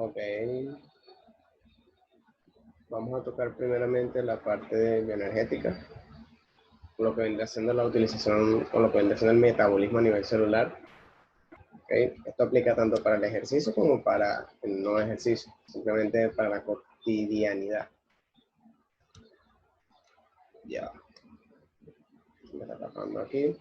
Ok. Vamos a tocar primeramente la parte de bioenergética, lo que vendría siendo la utilización o lo que vendría siendo el metabolismo a nivel celular. Okay. Esto aplica tanto para el ejercicio como para el no ejercicio, simplemente para la cotidianidad. Ya. Me está tapando aquí.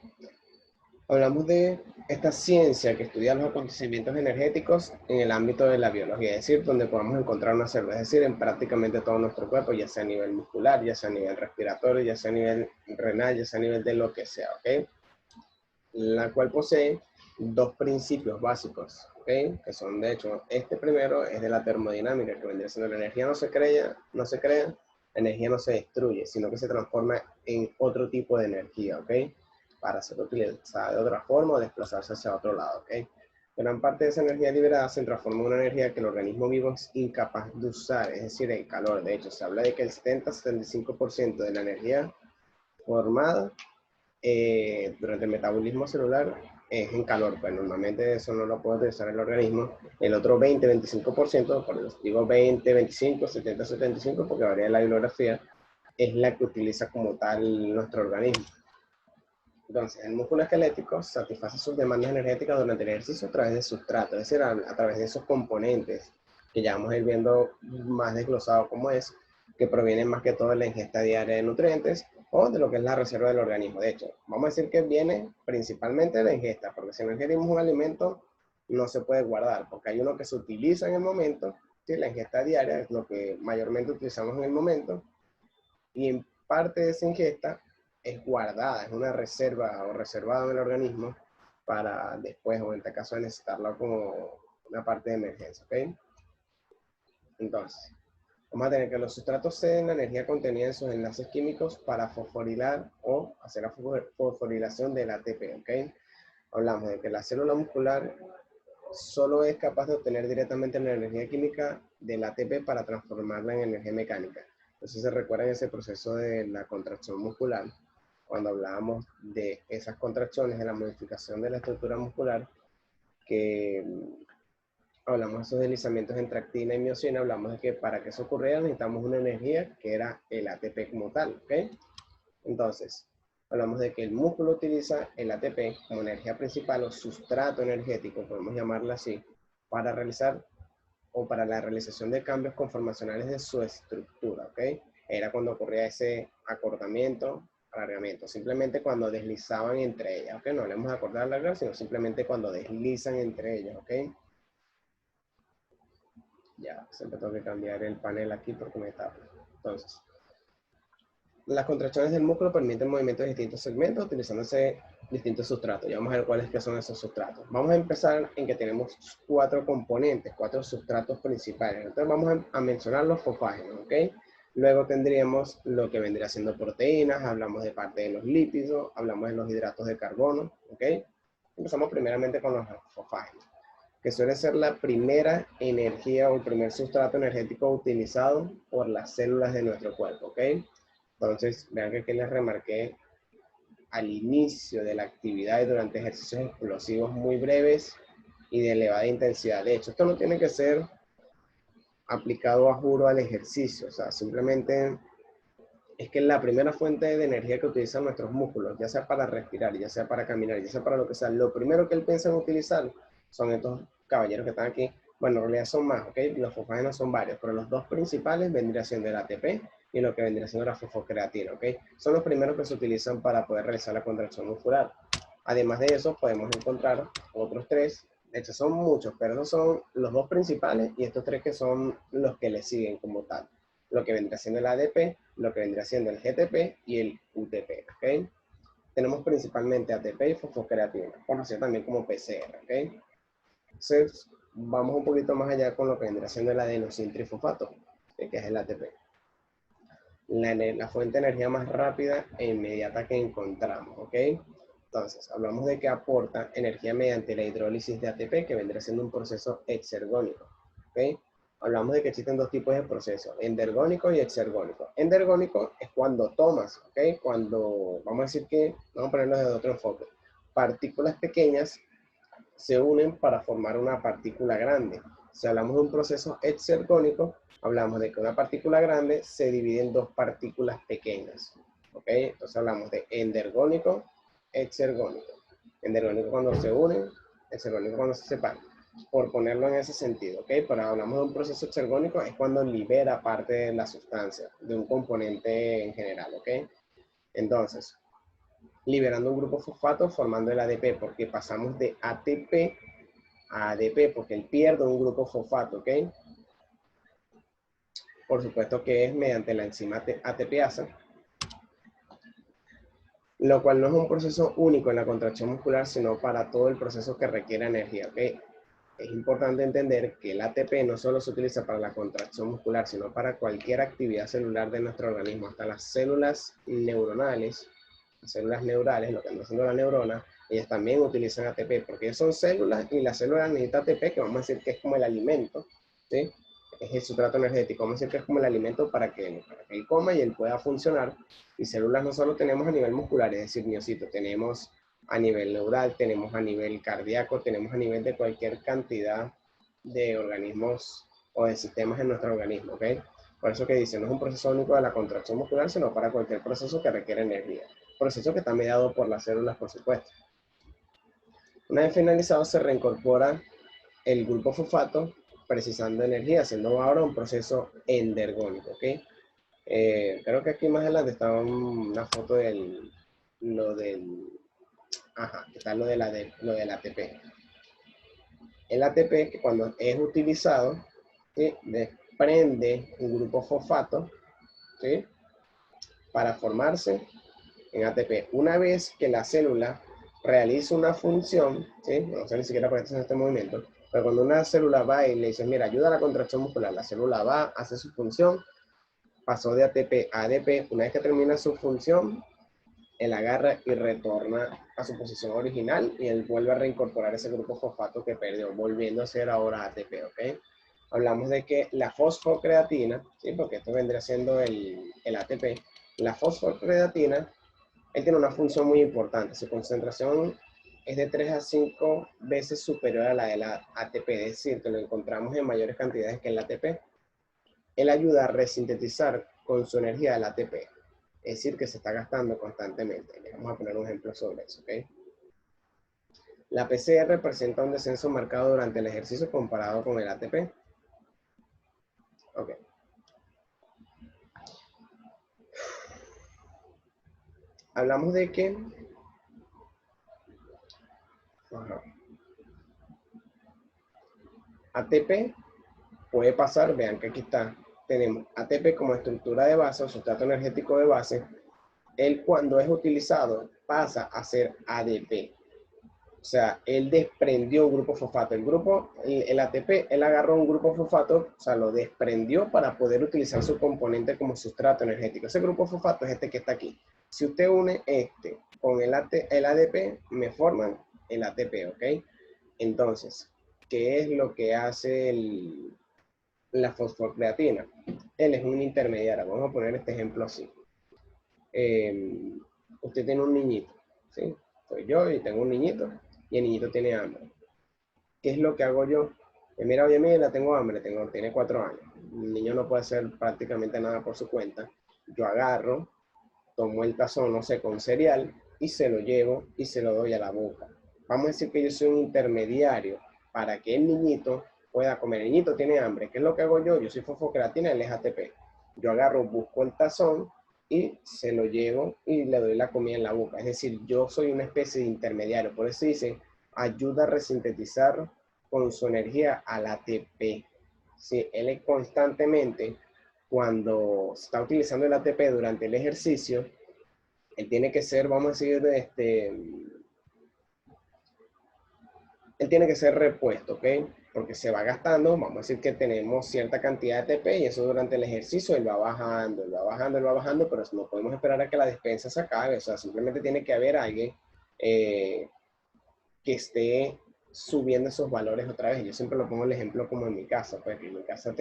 Hablamos de esta ciencia que estudia los acontecimientos energéticos en el ámbito de la biología, es decir, donde podamos encontrar una célula, es decir, en prácticamente todo nuestro cuerpo, ya sea a nivel muscular, ya sea a nivel respiratorio, ya sea a nivel renal, ya sea a nivel de lo que sea, ¿ok? La cual posee dos principios básicos, ¿ok? Que son, de hecho, este primero es de la termodinámica, que vendría siendo la energía no se crea, la energía no se destruye, sino que se transforma en otro tipo de energía, ¿ok? Para ser utilizada de otra forma o desplazarse hacia otro lado, ¿ok? Gran parte de esa energía liberada se transforma en una energía que el organismo vivo es incapaz de usar, es decir, el calor. De hecho, se habla de que el 70-75% de la energía formada durante el metabolismo celular es en calor, pues normalmente eso no lo puede utilizar el organismo. El otro 20-25%, por eso digo 20-25, 70-75, porque varía la bibliografía, es la que utiliza como tal nuestro organismo. Entonces, el músculo esquelético satisface sus demandas energéticas durante el ejercicio a través de sustrato, es decir, a través de esos componentes que ya vamos a ir viendo más desglosado cómo es, que provienen más que todo de la ingesta diaria de nutrientes o de lo que es la reserva del organismo. De hecho, vamos a decir que viene principalmente de la ingesta, porque si no ingerimos un alimento, no se puede guardar, porque hay uno que se utiliza en el momento, ¿sí? La ingesta diaria es lo que mayormente utilizamos en el momento, y en parte de esa ingesta es guardada, es una reserva o reservada en el organismo para después o en este caso de necesitarla como una parte de emergencia, ¿ok? Entonces, vamos a tener que los sustratos ceden la energía contenida en sus enlaces químicos para fosforilar o hacer la fosforilación del ATP, ¿ok? Hablamos de que la célula muscular solo es capaz de obtener directamente la energía química del ATP para transformarla en energía mecánica. Entonces se recuerda en ese proceso de la contracción muscular, cuando hablábamos de esas contracciones, de la modificación de la estructura muscular, que hablamos de esos deslizamientos entre actina y miocina, hablamos de que para que eso ocurriera necesitamos una energía que era el ATP como tal, ¿ok? Entonces, hablamos de que el músculo utiliza el ATP como energía principal o sustrato energético, podemos llamarlo así, para realizar o para la realización de cambios conformacionales de su estructura, ¿ok? Era cuando ocurría ese acortamiento, alargamiento, simplemente cuando deslizaban entre ellas, ¿ok? No hablemos de acortar, alargar, sino simplemente cuando deslizan entre ellas, ¿ok? Ya, siempre tengo que cambiar el panel aquí porque me tapa. Entonces, las contracciones del músculo permiten movimientos de distintos segmentos utilizándose distintos sustratos. Ya vamos a ver cuáles que son esos sustratos. Vamos a empezar en que tenemos 4 componentes, 4 sustratos principales. Entonces vamos a mencionar los fosfágenos, ¿ok? Luego tendríamos lo que vendría siendo proteínas, hablamos de parte de los lípidos, hablamos de los hidratos de carbono, ¿ok? Empezamos primeramente con los fosfágenos, que suele ser la primera energía o el primer sustrato energético utilizado por las células de nuestro cuerpo, ¿ok? Entonces, vean que aquí les remarqué al inicio de la actividad y durante ejercicios explosivos muy breves y de elevada intensidad. De hecho, esto no tiene que ser aplicado a juro al ejercicio, o sea, simplemente es que la primera fuente de energía que utilizan nuestros músculos, ya sea para respirar, ya sea para caminar, ya sea para lo que sea, lo primero que él piensa en utilizar son estos caballeros que están aquí. Bueno, en realidad son más, ¿ok? Los fosfágenos son varios, pero los dos principales vendrían siendo el ATP y lo que vendría siendo la fosfocreatina, ¿ok? Son los primeros que se utilizan para poder realizar la contracción muscular. Además de eso, podemos encontrar otros 3, de hecho son muchos, pero esos son los dos principales y estos 3 que son los que le siguen como tal. Lo que vendría siendo el ADP, lo que vendría siendo el GTP y el UTP, ¿ok? Tenemos principalmente ATP y fosfocreatina, conocido también como PCR, ¿ok? Entonces, vamos un poquito más allá con lo que vendría siendo el adenosintrifosfato, que es el ATP. La fuente de energía más rápida e inmediata que encontramos, ¿ok? Entonces, hablamos de que aporta energía mediante la hidrólisis de ATP, que vendría siendo un proceso exergónico, ¿ok? Hablamos de que existen dos tipos de procesos, endergónico y exergónico. Endergónico es cuando tomas, ¿ok? Cuando, vamos a decir que, vamos a ponerlo desde otro enfoque, partículas pequeñas se unen para formar una partícula grande. Si hablamos de un proceso exergónico, hablamos de que una partícula grande se divide en dos partículas pequeñas. ¿Ok? Entonces hablamos de endergónico, exergónico. Endergónico cuando se unen, exergónico cuando se separan. Por ponerlo en ese sentido, ¿ok? Pero hablamos de un proceso exergónico, es cuando libera parte de la sustancia, de un componente en general, ¿ok? Entonces, liberando un grupo fosfato formando el ADP, porque pasamos de ATP a ADP, porque él pierde un grupo fosfato, ¿ok? Por supuesto que es mediante la enzima ATPasa, lo cual no es un proceso único en la contracción muscular, sino para todo el proceso que requiere energía, ¿ok? Es importante entender que el ATP no solo se utiliza para la contracción muscular, sino para cualquier actividad celular de nuestro organismo, hasta las células neuronales, las células neurales, lo que anda haciendo la neurona, ellas también utilizan ATP, porque ellas son células y las células necesitan ATP, que vamos a decir que es como el alimento, ¿sí? Es el sustrato energético, vamos a decir que es como el alimento para que él coma y él pueda funcionar. Y células no solo tenemos a nivel muscular, es decir, miocitos, tenemos a nivel neural, tenemos a nivel cardíaco, tenemos a nivel de cualquier cantidad de organismos o de sistemas en nuestro organismo, ¿ok? Por eso que dice, no es un proceso único de la contracción muscular, sino para cualquier proceso que requiere energía. Proceso que está mediado por las células, por supuesto. Una vez finalizado, se reincorpora el grupo fosfato, precisando energía, haciendo ahora un proceso endergónico, ¿ok? Creo que aquí más adelante está una foto del, está lo del ATP. El ATP, que cuando es utilizado, ¿sí? Desprende un grupo fosfato, ¿sí? Para formarse en ATP. Una vez que la célula realiza una función, ¿sí? No sé ni siquiera por qué en este movimiento, pero cuando una célula va y le dice, mira, ayuda a la contracción muscular, la célula va, hace su función, pasó de ATP a ADP. Una vez que termina su función, él agarra y retorna a su posición original y él vuelve a reincorporar ese grupo fosfato que perdió, volviendo a ser ahora ATP, ¿ok? Hablamos de que la fosfocreatina, ¿sí? Porque esto vendría siendo el ATP, la fosfocreatina, él tiene una función muy importante, su concentración es de 3 a 5 veces superior a la de la ATP, es decir, que lo encontramos en mayores cantidades que el ATP. Él ayuda a resintetizar con su energía el ATP. Es decir, que se está gastando constantemente. Les vamos a poner un ejemplo sobre eso, ¿ok? La PCR presenta un descenso marcado durante el ejercicio comparado con el ATP. Ok. Hablamos de que... ATP puede pasar, vean que aquí está, tenemos ATP como estructura de base o sustrato energético de base. Él cuando es utilizado pasa a ser ADP. O sea, él desprendió un grupo fosfato. El ATP, él agarró un grupo fosfato, o sea, lo desprendió para poder utilizar su componente como sustrato energético. Ese grupo fosfato es este que está aquí. Si usted une este con el ADP, me forman el ATP, ¿ok? Entonces, ¿qué es lo que hace la fosfocreatina? Él es un intermediario. Vamos a poner este ejemplo así. Usted tiene un niñito, ¿sí? Soy yo y tengo un niñito y el niñito tiene hambre. ¿Qué es lo que hago yo? Mira, oye, mira, tengo hambre, tiene 4 años. El niño no puede hacer prácticamente nada por su cuenta. Yo agarro, tomo el tazón, no sé, con cereal y se lo llevo y se lo doy a la boca. Vamos a decir que yo soy un intermediario para que el niñito pueda comer. El niñito tiene hambre. ¿Qué es lo que hago yo? Yo soy fosfocreatina, él es ATP. Yo agarro, busco el tazón y se lo llevo y le doy la comida en la boca. Es decir, yo soy una especie de intermediario. Por eso dice, ayuda a resintetizar con su energía al ATP. Sí, él es constantemente, cuando está utilizando el ATP durante el ejercicio, él tiene que ser, vamos a decir, él tiene que ser repuesto, ¿ok? Porque se va gastando, vamos a decir que tenemos cierta cantidad de ATP y eso durante el ejercicio él va bajando, él va bajando, él va bajando, pero no podemos esperar a que la despensa se acabe, o sea, simplemente tiene que haber alguien que esté subiendo esos valores otra vez. Yo siempre lo pongo el ejemplo como en mi casa, pues en mi casa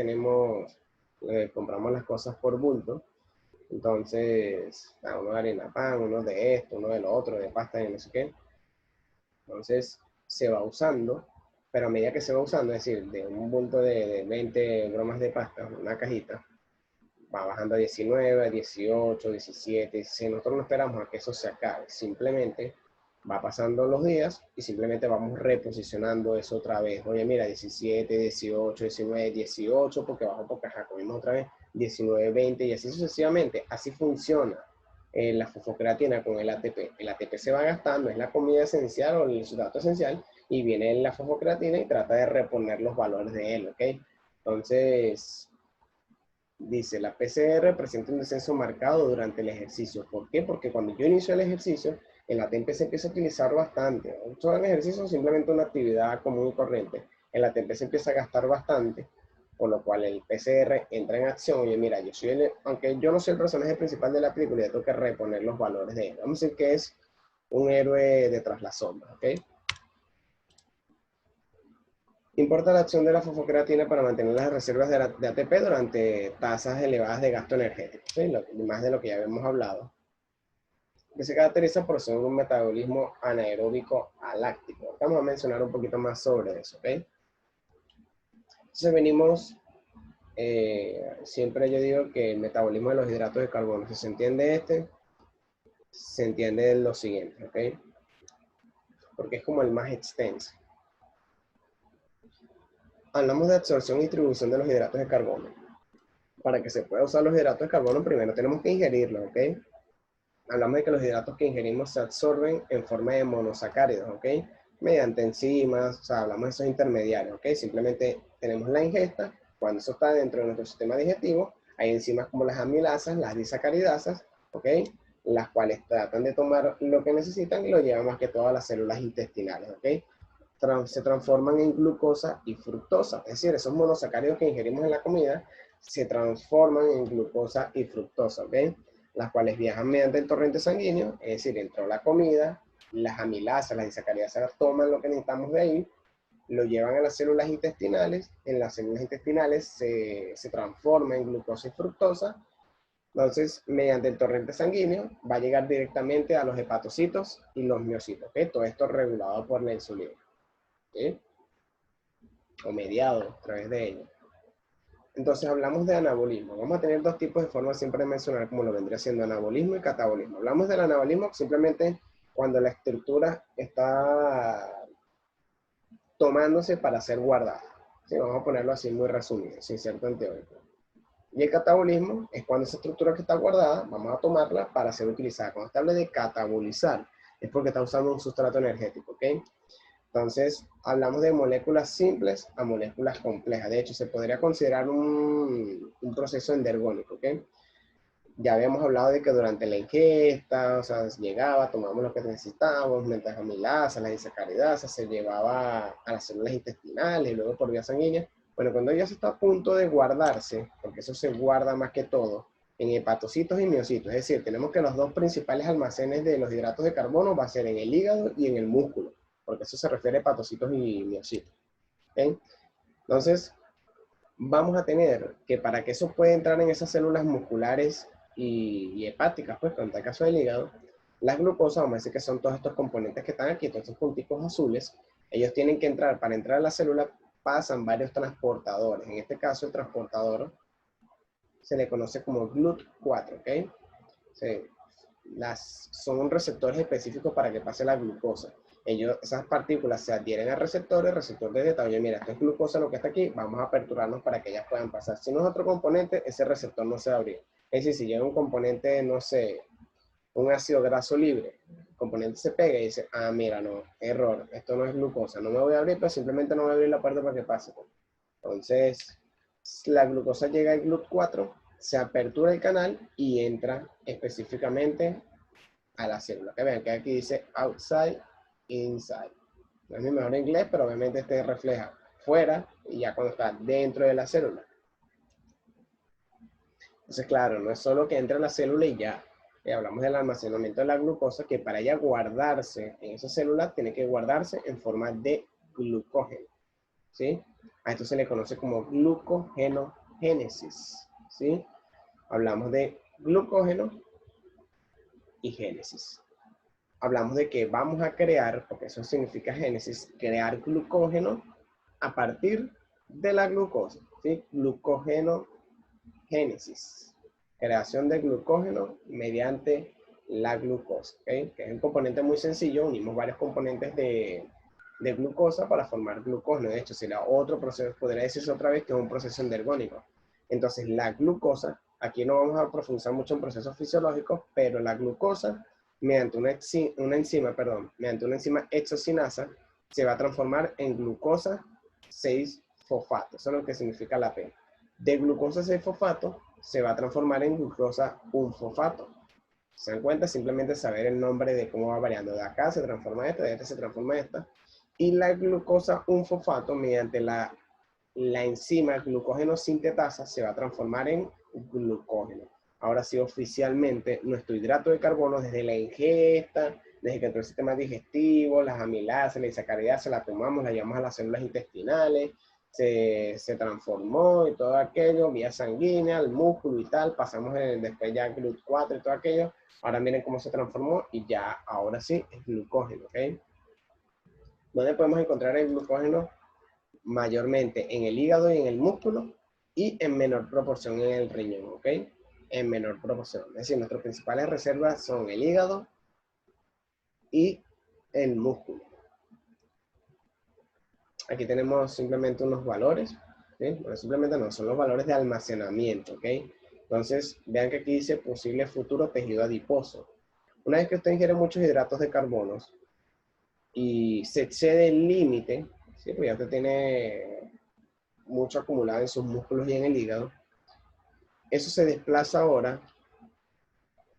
compramos las cosas por bulto, entonces, uno de harina pan, uno de esto, uno de lo otro, de pasta y no sé qué. Entonces, se va usando pero a medida que se va usando, es decir, de un bulto de 20 bromas de pasta, una cajita, va bajando a 19, a 18, 17, 16. Nosotros no esperamos a que eso se acabe, simplemente va pasando los días y simplemente vamos reposicionando eso otra vez. Oye, mira, 17, 18, 19, 18, porque bajo por caja, comimos otra vez 19, 20 y así sucesivamente. Así funciona la fosfocreatina con el ATP. El ATP se va gastando, es la comida esencial o el sustrato esencial, y viene la fosfocreatina y trata de reponer los valores de él, ¿ok? Entonces, dice, la PCR presenta un descenso marcado durante el ejercicio. ¿Por qué? Porque cuando yo inicio el ejercicio, el ATP se empieza a utilizar bastante. Todo el ejercicio es simplemente una actividad común y corriente. El ATP se empieza a gastar bastante, por lo cual el PCR entra en acción. Oye, mira, aunque yo no soy el personaje principal de la película, ya tengo que reponer los valores de él. Vamos a decir que es un héroe de tras las sombras, ¿ok? Importa la acción de la fosfocreatina para mantener las reservas de ATP durante tasas elevadas de gasto energético, ¿sí? Más de lo que ya habíamos hablado, que se caracteriza por ser un metabolismo anaeróbico aláctico. Vamos a mencionar un poquito más sobre eso, ¿ok? Entonces venimos, siempre yo digo que el metabolismo de los hidratos de carbono, si se entiende se entiende lo siguiente, ¿ok? Porque es como el más extenso. Hablamos de absorción y distribución de los hidratos de carbono. Para que se pueda usar los hidratos de carbono, primero tenemos que ingerirlos, ¿ok? Hablamos de que los hidratos que ingerimos se absorben en forma de monosacáridos, ¿ok? Mediante enzimas, o sea, hablamos de esos intermediarios, ¿ok? Simplemente tenemos la ingesta, cuando eso está dentro de nuestro sistema digestivo, hay enzimas como las amilasas, las disacaridasas, ¿ok? Las cuales tratan de tomar lo que necesitan y lo llevan más que todo a las células intestinales, ¿ok? Se transforman en glucosa y fructosa, es decir, esos monosacáridos que ingerimos en la comida se transforman en glucosa y fructosa, ¿ok? Las cuales viajan mediante el torrente sanguíneo, es decir, entró la comida, las amilasas, las disacaridasas toman lo que necesitamos de ahí, lo llevan a las células intestinales, en las células intestinales se transforma en glucosa y fructosa, entonces mediante el torrente sanguíneo va a llegar directamente a los hepatocitos y los miocitos, ¿ok? Todo esto regulado por la insulina, ¿ok? O mediado a través de ella. Entonces hablamos de anabolismo. Vamos a tener dos tipos de formas siempre de mencionar como lo vendría siendo anabolismo y catabolismo. Hablamos del anabolismo simplemente cuando la estructura está tomándose para ser guardada. Sí, vamos a ponerlo así muy resumido, sin ser tan teórico. Y el catabolismo es cuando esa estructura que está guardada, vamos a tomarla para ser utilizada. Cuando se habla de catabolizar, es porque está usando un sustrato energético, ¿ok? Entonces, hablamos de moléculas simples a moléculas complejas. De hecho, se podría considerar un proceso endergónico, ¿ok? Ya habíamos hablado de que durante la ingesta, o sea, llegaba, tomábamos lo que necesitábamos, mientras amilasa, las disacaridasas, se llevaba a las células intestinales y luego por vía sanguínea. Bueno, cuando ya se está a punto de guardarse, porque eso se guarda más que todo en hepatocitos y miocitos, es decir, tenemos que los dos principales almacenes de los hidratos de carbono va a ser en el hígado y en el músculo, porque eso se refiere a hepatocitos y miocitos. ¿Okay? Entonces, vamos a tener que para que eso pueda entrar en esas células musculares y hepáticas, pues, en el caso del hígado, las glucosas, vamos a decir que son todos estos componentes que están aquí, todos estos punticos azules, ellos tienen que entrar, para entrar a la célula pasan varios transportadores. En este caso, el transportador se le conoce como GLUT4, ¿ok? Son receptores específicos para que pase la glucosa. Esas partículas se adhieren al receptor, el receptor detecta, oye, mira, esto es glucosa lo que está aquí, vamos a aperturarnos para que ellas puedan pasar. Si no es otro componente, ese receptor no se va a abrir. Es decir, si llega un componente, no sé, un ácido graso libre, el componente se pega y dice, ah, mira, no, error, esto no es glucosa, no me voy a abrir, pero simplemente no voy a abrir la puerta para que pase. Entonces, la glucosa llega al GLUT4, se apertura el canal y entra específicamente a la célula. Que vean que aquí dice outside, inside. No es mi mejor inglés, pero obviamente este refleja fuera y ya cuando está dentro de la célula. Entonces, claro, no es solo que entre a la célula y ya. Hablamos del almacenamiento de la glucosa, que para ella guardarse en esa célula, tiene que guardarse en forma de glucógeno. ¿Sí? A esto se le conoce como glucogenogénesis. ¿Sí? Hablamos de glucógeno y génesis. Hablamos de que vamos a crear, porque eso significa génesis, crear glucógeno a partir de la glucosa, ¿sí? Glucogenogénesis, creación de glucógeno mediante la glucosa, ¿okay? Que es un componente muy sencillo, unimos varios componentes de glucosa para formar glucógeno. De hecho, será otro proceso, podría decirse otra vez que es un proceso endergónico. Entonces, la glucosa, aquí no vamos a profundizar mucho en procesos fisiológicos, pero la glucosa, mediante una enzima hexocinasa, se va a transformar en glucosa 6-fosfato. Eso es lo que significa la P. De glucosa 6-fosfato se va a transformar en glucosa 1-fosfato. ¿Se dan cuenta? Simplemente saber el nombre de cómo va variando. De acá se transforma esta, de esta se transforma esta. Y la glucosa 1-fosfato, mediante la enzima glucógeno sintetasa, se va a transformar en glucógeno. Ahora sí, oficialmente, nuestro hidrato de carbono, desde la ingesta, desde que entró el sistema digestivo, las amilasas, la sacaridasa, la tomamos, la llevamos a las células intestinales, se transformó y todo aquello, vía sanguínea, el músculo y tal, pasamos después ya GLUT4 y todo aquello. Ahora miren cómo se transformó y ya, ahora sí, es glucógeno, ¿ok? ¿Dónde podemos encontrar el glucógeno? Mayormente en el hígado y en el músculo y en menor proporción en el riñón, ¿ok? En menor proporción. Es decir, nuestras principales reservas son el hígado y el músculo. Aquí tenemos simplemente unos valores, ¿sí? Bueno, simplemente no, son los valores de almacenamiento, ¿ok? Entonces, vean que aquí dice posible futuro tejido adiposo. Una vez que usted ingiere muchos hidratos de carbono y se excede el límite, ¿sí? Pues ya usted tiene mucho acumulado en sus músculos y en el hígado, eso se desplaza ahora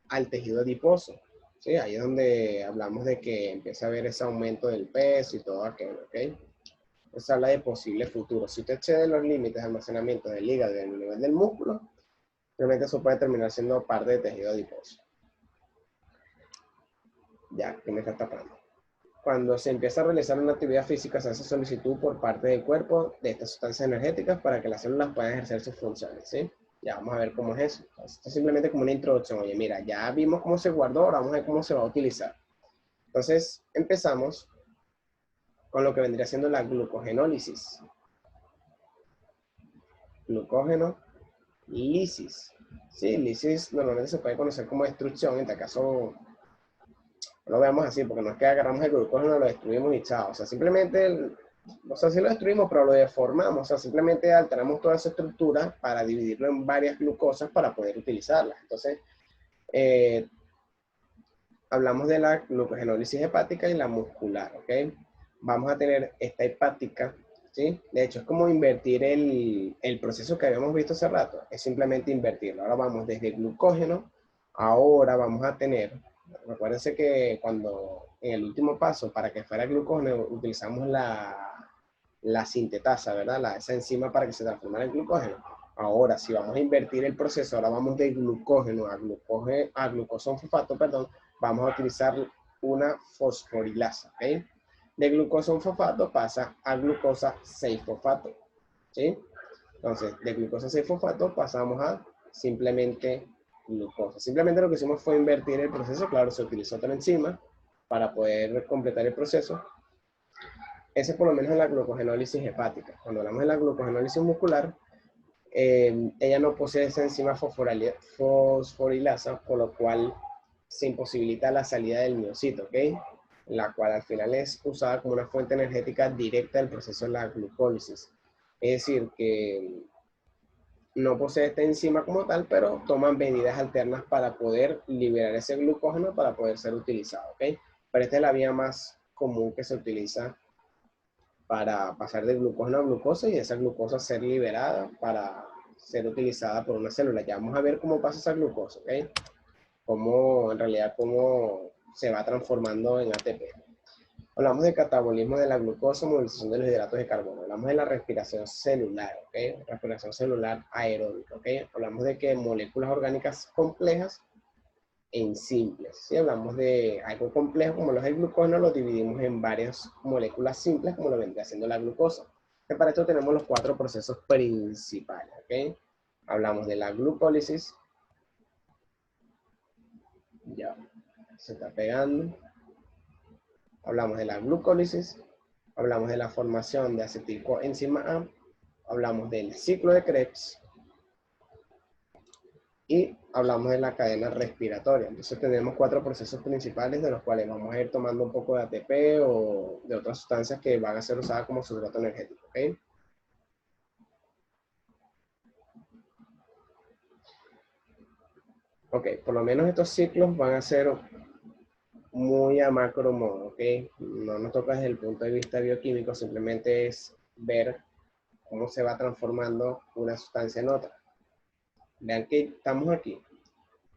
al tejido adiposo, ¿sí? Ahí es donde hablamos de que empieza a haber ese aumento del peso y todo aquello, ¿ok? Se habla de posible futuro. Si usted excede los límites de almacenamiento del hígado y del nivel del músculo, realmente eso puede terminar siendo parte del tejido adiposo. Ya, que me está tapando. Cuando se empieza a realizar una actividad física, se hace solicitud por parte del cuerpo de estas sustancias energéticas para que las células puedan ejercer sus funciones, ¿sí? Ya vamos a ver cómo es eso. Esto es simplemente como una introducción. Oye, mira, ya vimos cómo se guardó, ahora vamos a ver cómo se va a utilizar. Entonces, empezamos con lo que vendría siendo la glucogenólisis. Glucógeno lisis. Sí, lisis normalmente se puede conocer como destrucción, en este caso no lo veamos así, porque no es que agarramos el glucógeno, lo destruimos y chao. O sea, simplemente, o sea, sí lo destruimos, pero lo deformamos. O sea, simplemente alteramos toda esa estructura para dividirlo en varias glucosas para poder utilizarlas. Entonces, hablamos de la glucogenólisis hepática y la muscular, ¿ok? Vamos a tener esta hepática, ¿sí? De hecho, es como invertir el proceso que habíamos visto hace rato. Es simplemente invertirlo. Ahora vamos desde glucógeno, ahora vamos a tener, recuérdense que cuando en el último paso, para que fuera glucógeno, utilizamos la sintetasa, ¿verdad? Esa enzima para que se transformara en glucógeno. Ahora, si vamos a invertir el proceso, ahora vamos de glucógeno a glucosa fosfato, perdón, vamos a utilizar una fosforilasa, ¿ok? De glucosa fosfato pasa a glucosa 6-fosfato, ¿sí? Entonces, de glucosa 6-fosfato pasamos a simplemente glucosa. Simplemente lo que hicimos fue invertir el proceso, claro, se utilizó otra enzima para poder completar el proceso. Ese es por lo menos en la glucogenólisis hepática. Cuando hablamos de la glucogenólisis muscular, ella no posee esa enzima fosforilasa, por lo cual se imposibilita la salida del miocito, ¿ok? La cual al final es usada como una fuente energética directa del proceso de la glucólisis. Es decir, que no posee esta enzima como tal, pero toman medidas alternas para poder liberar ese glucógeno para poder ser utilizado, ¿ok? Pero esta es la vía más común que se utiliza para pasar de glucógeno a glucosa y esa glucosa ser liberada para ser utilizada por una célula. Ya vamos a ver cómo pasa esa glucosa, ¿ok? Cómo, en realidad, cómo se va transformando en ATP. Hablamos de catabolismo de la glucosa, movilización de los hidratos de carbono. Hablamos de la respiración celular, ¿ok? Respiración celular aeróbica, ¿ok? Hablamos de que moléculas orgánicas complejas en simples. Si hablamos de algo complejo como los del glucógeno, lo dividimos en varias moléculas simples como lo vendría siendo la glucosa. Y para esto tenemos los 4 procesos principales, ¿ok? Hablamos de la glucólisis. Ya, se está pegando. Hablamos de la glucólisis. hablamos de la formación de acetilcoenzima A, hablamos del ciclo de Krebs y hablamos de la cadena respiratoria. Entonces tenemos 4 procesos principales de los cuales vamos a ir tomando un poco de ATP o de otras sustancias que van a ser usadas como sustrato energético, ¿ok? Ok, por lo menos estos ciclos van a ser muy a macro modo, ¿ok? No nos toca desde el punto de vista bioquímico, simplemente es ver cómo se va transformando una sustancia en otra. Vean que estamos aquí.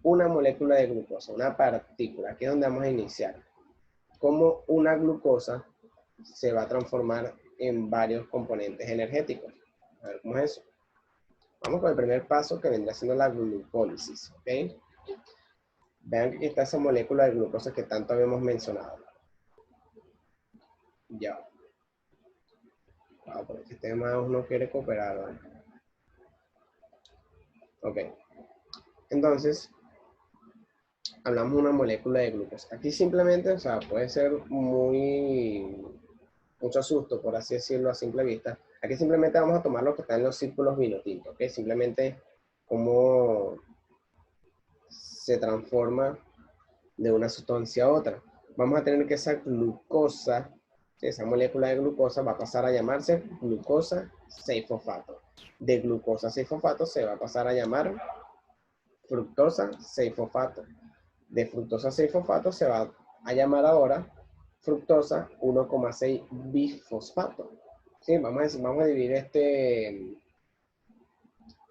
Una molécula de glucosa, una partícula, aquí es donde vamos a iniciar. Cómo una glucosa se va a transformar en varios componentes energéticos. A ver, ¿cómo es eso? Vamos con el primer paso que vendrá siendo la glucólisis, ¿ok? Vean que aquí está esa molécula de glucosa que tanto habíamos mencionado. Ya. Wow, porque este mouse no quiere cooperar, ¿vale? Ok. Entonces, hablamos de una molécula de glucosa. Aquí simplemente, o sea, puede ser mucho susto, por así decirlo, a simple vista. Aquí simplemente vamos a tomar lo que está en los círculos vinotintos, ¿ok? Simplemente cómo se transforma de una sustancia a otra. Vamos a tener que esa glucosa, esa molécula de glucosa va a pasar a llamarse glucosa 6-fosfato. De glucosa 6-fosfato se va a pasar a llamar fructosa 6-fosfato. De fructosa 6-fosfato se va a llamar ahora fructosa 1,6 bifosfato. ¿Sí? Vamos a dividir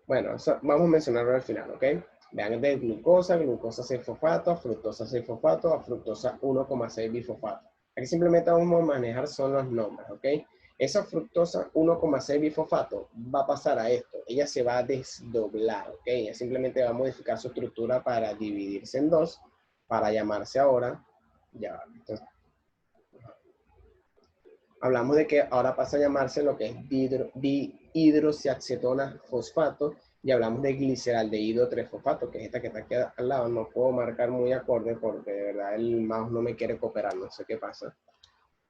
bueno, vamos a mencionarlo al final, ¿ok? Vean de glucosa 6-fosfato, fructosa 6-fosfato, a fructosa 1,6 bifosfato. Aquí simplemente vamos a manejar son los nombres, ¿ok? Esa fructosa 1,6 bifosfato va a pasar a esto. Ella se va a desdoblar, ¿ok? Ella simplemente va a modificar su estructura para dividirse en dos, para llamarse ahora, ya, entonces, hablamos de que ahora pasa a llamarse lo que es dihidroxiacetona fosfato, y hablamos de gliceraldehído 3-fosfato, que es esta que está aquí al lado. No puedo marcar muy acorde porque de verdad el mouse no me quiere cooperar, no sé qué pasa.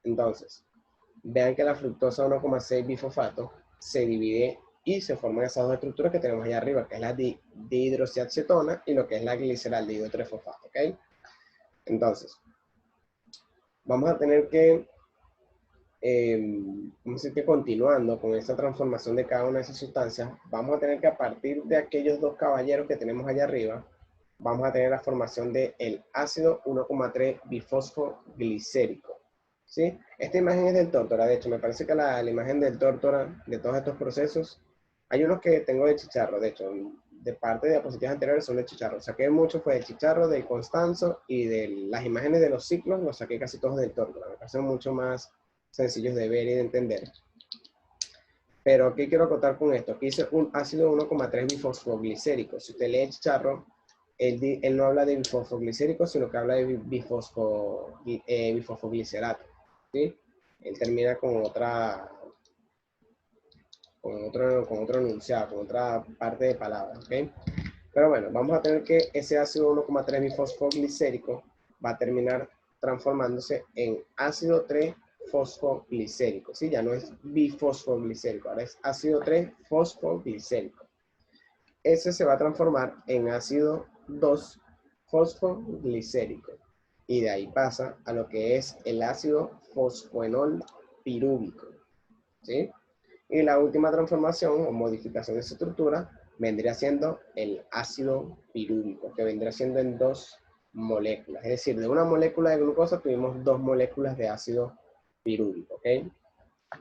Entonces, vean que la fructosa 1,6 bifosfato se divide y se forman esas dos estructuras que tenemos allá arriba, que es la dihidroxiacetona y lo que es la gliceraldehído 3-fosfato, ¿ok? Entonces, vamos a tener que vamos a decir que continuando con esta transformación de cada una de esas sustancias, vamos a tener que a partir de aquellos dos caballeros que tenemos allá arriba, vamos a tener la formación del ácido 1,3 bifosfoglicérico. ¿Sí? Esta imagen es del tórtora, de hecho me parece que la imagen del tórtora, de todos estos procesos, hay unos que tengo de chicharro, de hecho, de parte de diapositivas anteriores son de chicharro. Saqué mucho fue de chicharro, de Constanzo, y de las imágenes de los ciclos los saqué casi todos del tórtora. Me parecen mucho más sencillos de ver y de entender. Pero aquí quiero acotar con esto. Aquí dice un ácido 1,3 bifosfoglicérico. Si usted lee chicharro, él no habla de bifosfoglicérico, sino que habla de bifosfoglicerato. ¿Sí? Él termina con otro enunciado, con otra parte de palabra. ¿Okay? Pero bueno, vamos a tener que ese ácido 1,3 bifosfoglicérico va a terminar transformándose en ácido 3 fosfoglicérico, ¿sí? Ya no es bifosfoglicérico, ahora es ácido 3 fosfoglicérico. Ese se va a transformar en ácido 2 fosfoglicérico. Y de ahí pasa a lo que es el ácido fosfoenol pirúvico, ¿sí? Y la última transformación o modificación de su estructura vendría siendo el ácido pirúvico, que vendría siendo en 2 moléculas. Es decir, de una molécula de glucosa tuvimos 2 moléculas de ácido pirúvico, ¿ok?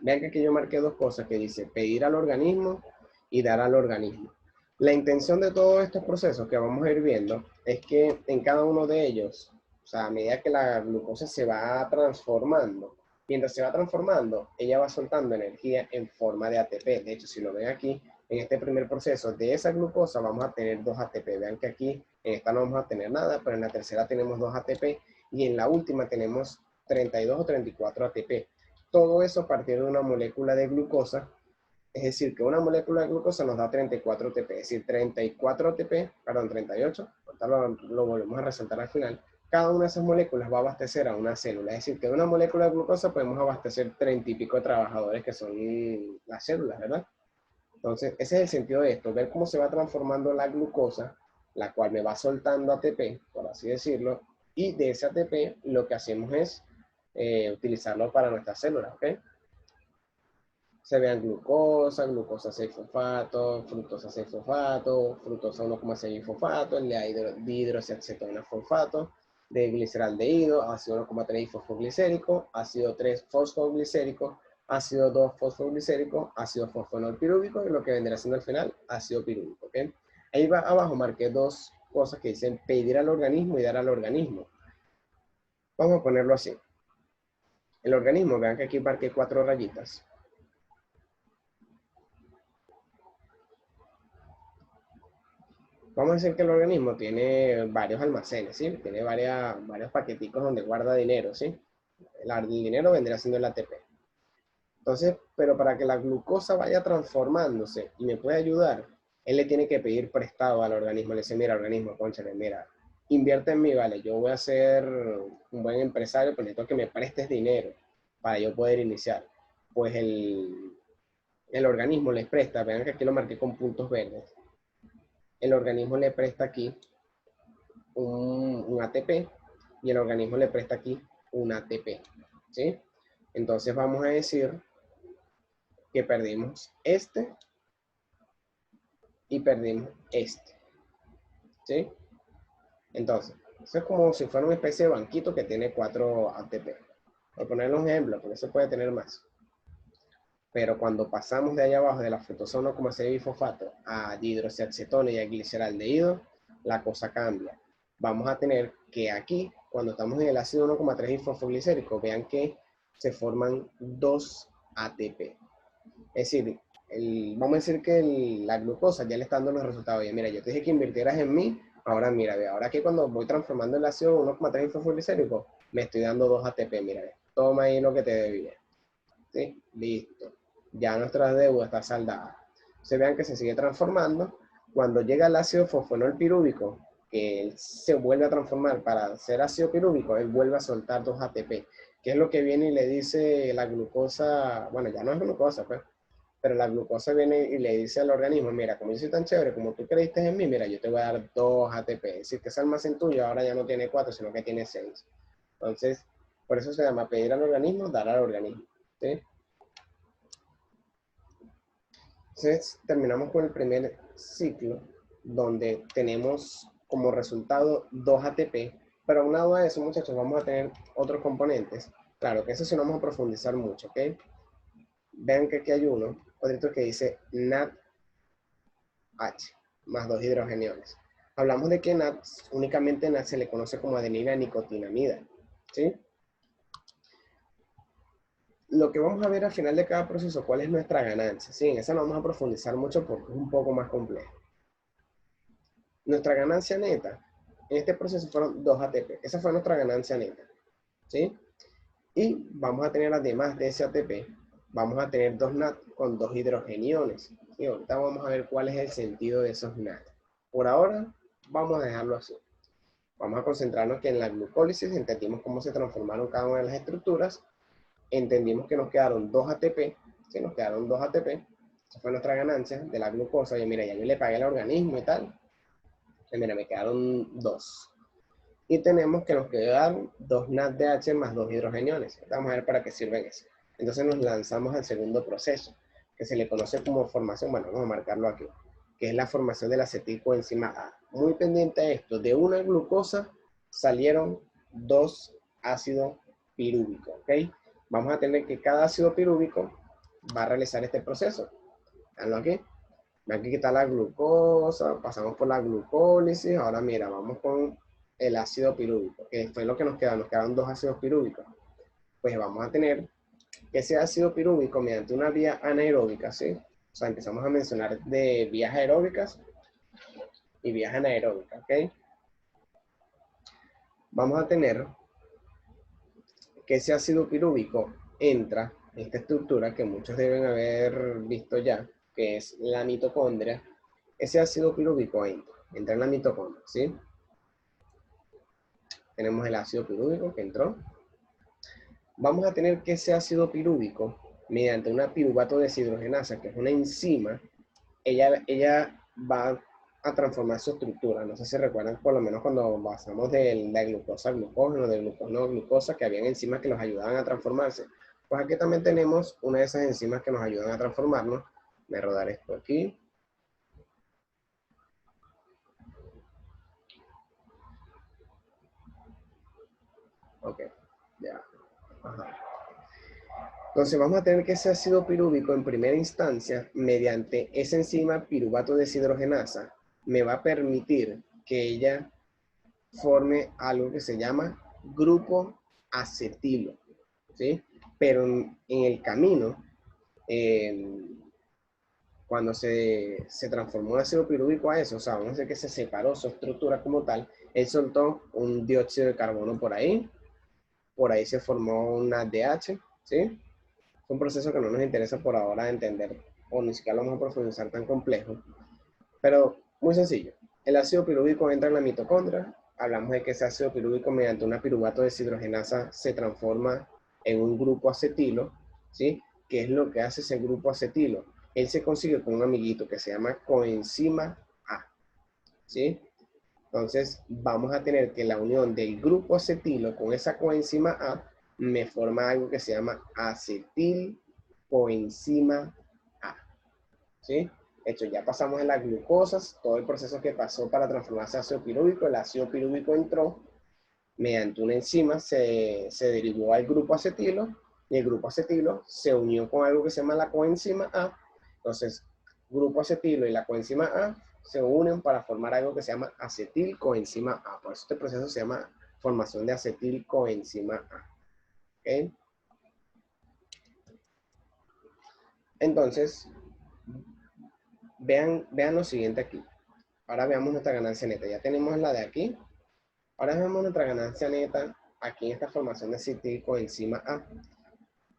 Vean que aquí yo marqué 2 cosas que dice pedir al organismo y dar al organismo. La intención de todos estos procesos que vamos a ir viendo es que en cada uno de ellos, o sea, a medida que la glucosa se va transformando, mientras se va transformando, ella va soltando energía en forma de ATP. De hecho, si lo ven aquí, en este primer proceso de esa glucosa vamos a tener 2 ATP. Vean que aquí en esta no vamos a tener nada, pero en la tercera tenemos 2 ATP y en la última tenemos 32 o 34 ATP. Todo eso a partir de una molécula de glucosa. Es decir, que una molécula de glucosa nos da 34 ATP, es decir, 34 ATP, perdón, 38, ahorita lo volvemos a resaltar al final, cada una de esas moléculas va a abastecer a una célula. Es decir, que de una molécula de glucosa podemos abastecer 30 y pico de trabajadores que son las células, ¿verdad? Entonces, ese es el sentido de esto, ver cómo se va transformando la glucosa, la cual me va soltando ATP, por así decirlo, y de ese ATP lo que hacemos es utilizarlo para nuestras células, ¿ok? Se vean glucosa, glucosa 6-fosfato, fructosa 6-fosfato, fructosa 1,6 fosfato, el de dihidroxiacetona fosfato, de gliceraldehído, ácido 1,3 fosfoglicérico, ácido 3 fosfoglicérico, ácido 2 fosfoglicérico, ácido fosfonolpirúvico y lo que vendrá siendo al final, ácido pirúvico, ¿ok? Ahí va abajo marqué dos cosas que dicen pedir al organismo y dar al organismo. Vamos a ponerlo así. El organismo, vean que aquí marqué 4 rayitas. Vamos a decir que el organismo tiene varios almacenes, ¿sí? Tiene varios paqueticos donde guarda dinero, ¿sí? El dinero vendría siendo el ATP. Entonces, pero para que la glucosa vaya transformándose y me pueda ayudar, él le tiene que pedir prestado al organismo. Le dice, mira, organismo, cónchale, mira, invierte en mí, vale, yo voy a ser un buen empresario, pero necesito que me prestes dinero para yo poder iniciar. Pues el organismo les presta, vean que aquí lo marqué con puntos verdes. El organismo le presta aquí un ATP y el organismo le presta aquí un ATP, ¿sí? Entonces vamos a decir que perdimos este y perdimos este, ¿sí? Entonces, eso es como si fuera una especie de banquito que tiene 4 ATP. Por ponerle un ejemplo, porque eso puede tener más. Pero cuando pasamos de allá abajo de la fructosa 1,6 bifosfato a dihidroxiacetona y a gliceraldehído, la cosa cambia. Vamos a tener que aquí, cuando estamos en el ácido 1,3 bifosfoglicérico, vean que se forman 2 ATP. Es decir, vamos a decir que la glucosa ya le está dando los resultados. Oye, mira, yo te dije que invirtieras en mí, ahora mira, ve, ahora que cuando voy transformando el ácido 1,3 bifosfoglicérico, me estoy dando 2 ATP, mira, ve, toma ahí lo que te debía. ¿Sí? Listo. Ya nuestra deuda está saldada. Se vean que se sigue transformando. Cuando llega el ácido fosfonolpirúvico, que él se vuelve a transformar para ser ácido pirúvico, él vuelve a soltar 2 ATP, que es lo que viene y le dice la glucosa, bueno, ya no es glucosa, pues, pero la glucosa viene y le dice al organismo, mira, como yo soy tan chévere, como tú creíste en mí, mira, yo te voy a dar 2 ATP. Es decir, que ese almacén tuyo ahora ya no tiene 4, sino que tiene 6. Entonces, por eso se llama pedir al organismo, dar al organismo. ¿Sí? Entonces, terminamos con el primer ciclo, donde tenemos como resultado 2 ATP, pero aunado a eso, muchachos, vamos a tener otros componentes. Claro que eso sí no vamos a profundizar mucho, ¿ok? Vean que aquí hay otro que dice NADH, más 2 hidrogeniones. Hablamos de que NAD, únicamente NAD se le conoce como adenina nicotinamida, ¿sí? Lo que vamos a ver al final de cada proceso, cuál es nuestra ganancia, ¿sí? En esa no vamos a profundizar mucho porque es un poco más complejo. Nuestra ganancia neta en este proceso fueron 2 ATP. Esa fue nuestra ganancia neta, ¿sí? Y vamos a tener además de ese ATP, vamos a tener 2 NAD con 2 hidrogeniones. Y ahorita vamos a ver cuál es el sentido de esos NAD. Por ahora, vamos a dejarlo así. Vamos a concentrarnos que en la glucólisis entendimos cómo se transformaron cada una de las estructuras. Entendimos que nos quedaron 2 ATP. ¿Sí? Nos quedaron 2 ATP. Esa fue nuestra ganancia de la glucosa. Y mira, ya yo le pagué al organismo y tal. Y mira, me quedaron 2. Y tenemos que nos quedan 2 NADH más 2 hidrogeniones. Vamos a ver para qué sirven eso. Entonces nos lanzamos al segundo proceso, que se le conoce como formación, bueno, vamos a marcarlo aquí, que es la formación del acetilcoenzima A. Muy pendiente a esto, de una glucosa salieron 2 ácidos pirúvicos, ¿ok? Vamos a tener que cada ácido pirúvico va a realizar este proceso. Veanlo aquí. Aquí está la glucosa, pasamos por la glucólisis, ahora mira, vamos con el ácido pirúvico, que fue lo que nos quedaron 2 ácidos pirúvicos. Pues vamos a tener que ese ácido pirúvico mediante una vía anaeróbica, ¿sí? O sea, empezamos a mencionar de vías aeróbicas y vías anaeróbicas, ¿ok? Vamos a tener que ese ácido pirúvico entra en esta estructura que muchos deben haber visto ya, que es la mitocondria. Ese ácido pirúvico entra en la mitocondria, ¿sí? tenemos el ácido pirúvico que entró. Vamos a tener que ese ácido pirúvico, mediante una piruvato deshidrogenasa, que es una enzima, ella va a transformar su estructura. No sé si recuerdan, por lo menos cuando pasamos de la glucosa a glucógeno, de glucógeno a glucosa, que habían enzimas que los ayudaban a transformarse. Pues aquí también tenemos una de esas enzimas que nos ayudan a transformarnos. Voy a rodar esto aquí. Ok, ya. Ajá. Entonces vamos a tener que ese ácido pirúvico en primera instancia, mediante esa enzima piruvato deshidrogenasa, me va a permitir que ella forme algo que se llama grupo acetilo, ¿sí? Pero en el camino, cuando se transformó el ácido pirúvico a eso, o sea, vamos a decir que se separó su estructura como tal, él soltó un dióxido de carbono por ahí se formó un ADH, ¿sí? Es un proceso que no nos interesa por ahora entender, o ni siquiera lo vamos a profundizar tan complejo, pero muy sencillo. El ácido pirúvico entra en la mitocondria, hablamos de que ese ácido pirúvico mediante una piruvato deshidrogenasa se transforma en un grupo acetilo, ¿sí? ¿Qué es lo que hace ese grupo acetilo? Él se consigue con un amiguito que se llama coenzima A, ¿sí? Entonces vamos a tener que la unión del grupo acetilo con esa coenzima A me forma algo que se llama acetilcoenzima A, ¿sí? De hecho, ya pasamos en las glucosas, todo el proceso que pasó para transformarse a ácido pirúvico, el ácido pirúvico entró, mediante una enzima se derivó al grupo acetilo, y el grupo acetilo se unió con algo que se llama la coenzima A. Entonces, grupo acetilo y la coenzima A se unen para formar algo que se llama acetilcoenzima A. Por eso este proceso se llama formación de acetilcoenzima A. ¿Okay? Entonces, vean lo siguiente aquí. Ahora veamos nuestra ganancia neta. Ya tenemos la de aquí. Ahora vemos nuestra ganancia neta aquí en esta formación de acetilcoenzima A.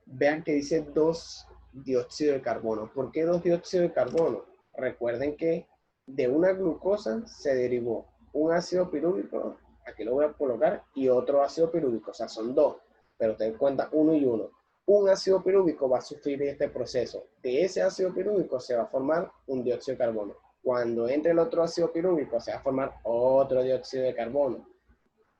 Vean que dice 2 dióxido de carbono. ¿Por qué 2 dióxido de carbono? Recuerden que de una glucosa se derivó un ácido pirúvico, aquí lo voy a colocar, y otro ácido pirúvico, o sea, son dos, pero ten en cuenta uno y uno. Un ácido pirúvico va a sufrir este proceso. De ese ácido pirúvico se va a formar un dióxido de carbono. Cuando entre el otro ácido pirúvico se va a formar otro dióxido de carbono.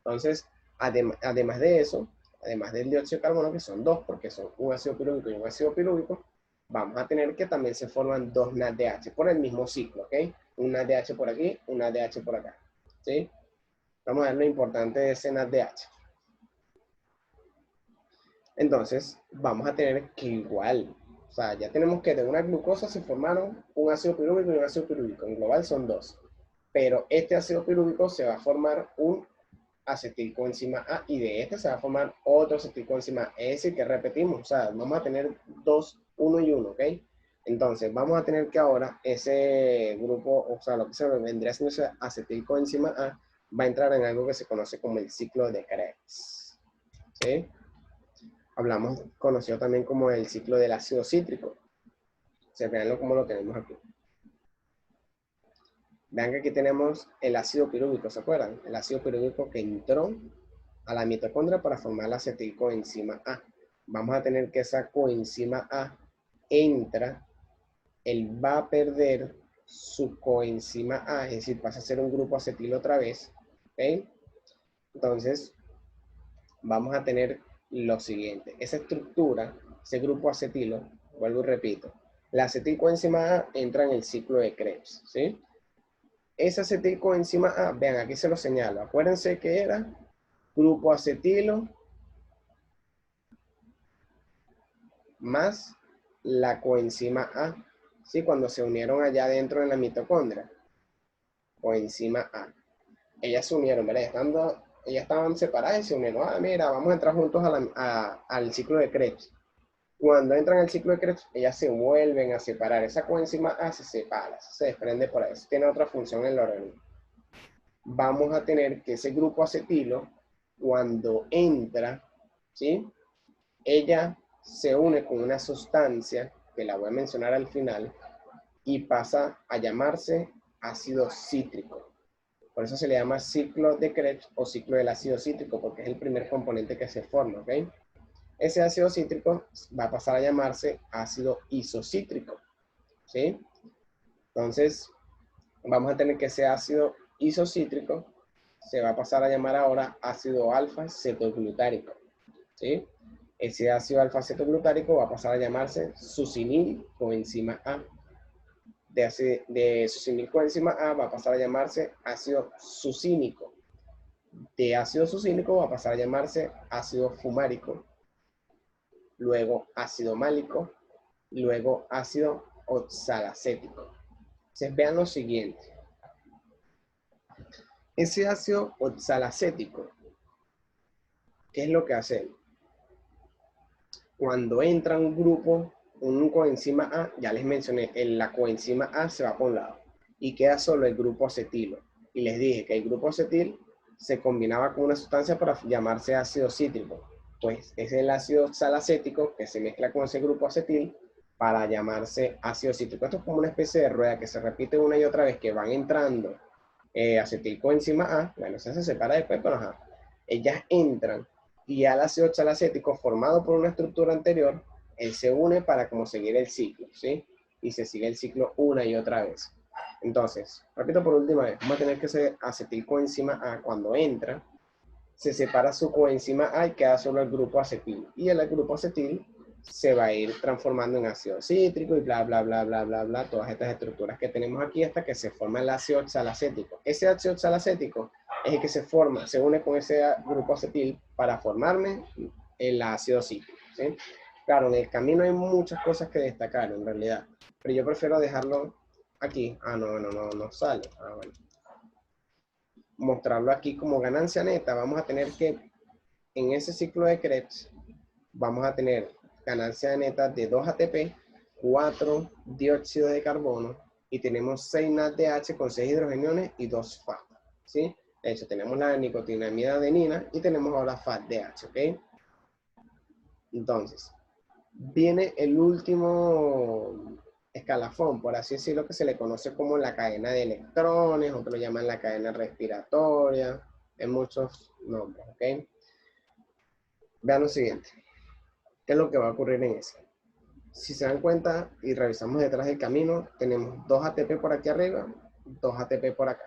Entonces, además de eso, además del dióxido de carbono, que son dos, porque son un ácido pirúvico y un ácido pirúvico, vamos a tener que también se forman dos NADH por el mismo ciclo, ¿ok? Un NADH por aquí, un NADH por acá, ¿sí? Vamos a ver lo importante de ese NADH. Entonces, vamos a tener que igual, o sea, ya tenemos que de una glucosa se formaron un ácido pirúvico y un ácido pirúvico. En global son dos. Pero este ácido pirúvico se va a formar un acetilcoenzima A y de este se va a formar otro acetilcoenzima A. Es decir, que repetimos, o sea, vamos a tener dos, uno y uno, ¿ok? Entonces, vamos a tener que ahora ese grupo, o sea, lo que se vendría siendo ese acetilcoenzima A, va a entrar en algo que se conoce como el ciclo de Krebs, ¿sí? Hablamos, conocido también como el ciclo del ácido cítrico. Se veanlo como lo tenemos aquí. Vean que aquí tenemos el ácido pirúvico, ¿se acuerdan? El ácido pirúvico que entró a la mitocondria para formar la acetilcoenzima A. Vamos a tener que esa coenzima A entra, él va a perder su coenzima A, es decir, pasa a ser un grupo acetilo otra vez, ¿ok? Entonces, vamos a tener lo siguiente. Esa estructura, ese grupo acetilo, vuelvo y repito, la acetilcoenzima A entra en el ciclo de Krebs, ¿sí? Esa acetilcoenzima A, vean, aquí se lo señalo. Acuérdense que era grupo acetilo más la coenzima A, ¿sí? Cuando se unieron allá adentro en la mitocondria, coenzima A. Ellas se unieron, ¿verdad? Ellas estaban separadas y se unieron. Ah, mira, vamos a entrar juntos al ciclo de Krebs. Cuando entran al ciclo de Krebs, ellas se vuelven a separar. Esa coenzima A se separa, se desprende por ahí. Eso tiene otra función en el organismo. Vamos a tener que ese grupo acetilo, cuando entra, ¿sí? Ella se une con una sustancia, que la voy a mencionar al final, y pasa a llamarse ácido cítrico. Por eso se le llama ciclo de Krebs o ciclo del ácido cítrico, porque es el primer componente que se forma, ¿ok? Ese ácido cítrico va a pasar a llamarse ácido isocítrico, ¿sí? Entonces, vamos a tener que ese ácido isocítrico se va a pasar a llamar ahora ácido alfa-cetoglutárico, ¿sí? Ese ácido alfa-cetoglutárico va a pasar a llamarse succinil coenzima A. De succinil coenzima A va a pasar a llamarse ácido succínico. De ácido succínico va a pasar a llamarse ácido fumárico. Luego ácido málico. Luego ácido oxalacético. Entonces vean lo siguiente. Ese ácido oxalacético, ¿qué es lo que hace? Cuando entra un grupo, un coenzima A, ya les mencioné, la coenzima A se va por un lado y queda solo el grupo acetilo. Y les dije que el grupo acetil se combinaba con una sustancia para llamarse ácido cítrico. Pues es el ácido oxalacético que se mezcla con ese grupo acetil para llamarse ácido cítrico. Esto es como una especie de rueda que se repite una y otra vez, que van entrando acetilcoenzima A, bueno, se separa después, pero ajá, ellas entran y al ácido oxalacético formado por una estructura anterior, él se une para como seguir el ciclo, ¿sí? Y se sigue el ciclo una y otra vez. Entonces, repito por última vez, vamos a tener que hacer acetilcoenzima A cuando entra, se separa su coenzima A y queda solo el grupo acetil. Y el grupo acetil se va a ir transformando en ácido cítrico y bla, bla, bla, bla, bla, bla, todas estas estructuras que tenemos aquí hasta que se forma el ácido oxalacético. Ese ácido oxalacético es el que se forma, se une con ese grupo acetil para formarme el ácido cítrico, ¿sí? Claro, en el camino hay muchas cosas que destacar en realidad, pero yo prefiero dejarlo aquí. Ah, no sale. Ah, bueno. Mostrarlo aquí como ganancia neta. Vamos a tener que, en ese ciclo de Krebs, vamos a tener ganancia neta de 2 ATP, 4 dióxido de carbono y tenemos 6 NADH con 6 hidrogeniones y 2 FAT, ¿sí? De hecho, tenemos la nicotinamida adenina y tenemos ahora FAT-DH, ¿ok? Entonces, viene el último escalafón, por así decirlo, que se le conoce como la cadena de electrones, otros lo llaman la cadena respiratoria, en muchos nombres, ¿ok? Vean lo siguiente. ¿Qué es lo que va a ocurrir en ese? Si se dan cuenta y revisamos detrás del camino, tenemos 2 ATP por aquí arriba, 2 ATP por acá.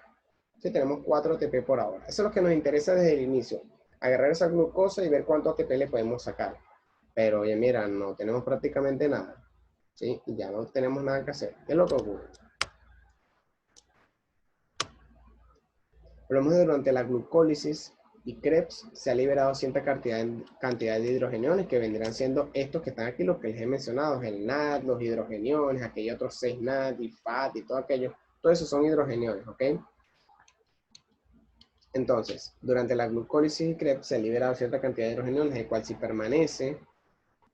Sí, tenemos 4 ATP por ahora. Eso es lo que nos interesa desde el inicio. Agarrar esa glucosa y ver cuánto ATP le podemos sacar. Pero oye, mira, no tenemos prácticamente nada. ¿Sí? Y ya no tenemos nada que hacer. ¿Qué es lo que ocurre? Por lo menos durante la glucólisis y Krebs se ha liberado cierta cantidad de hidrogeniones que vendrán siendo estos que están aquí, los que les he mencionado, el NAD, los hidrogeniones, aquellos otros 6 NAD y FAT y todo aquello. Todo eso son hidrogeniones, ¿ok? Entonces, durante la glucólisis y Krebs se ha liberado cierta cantidad de hidrogeniones, el cual si permanece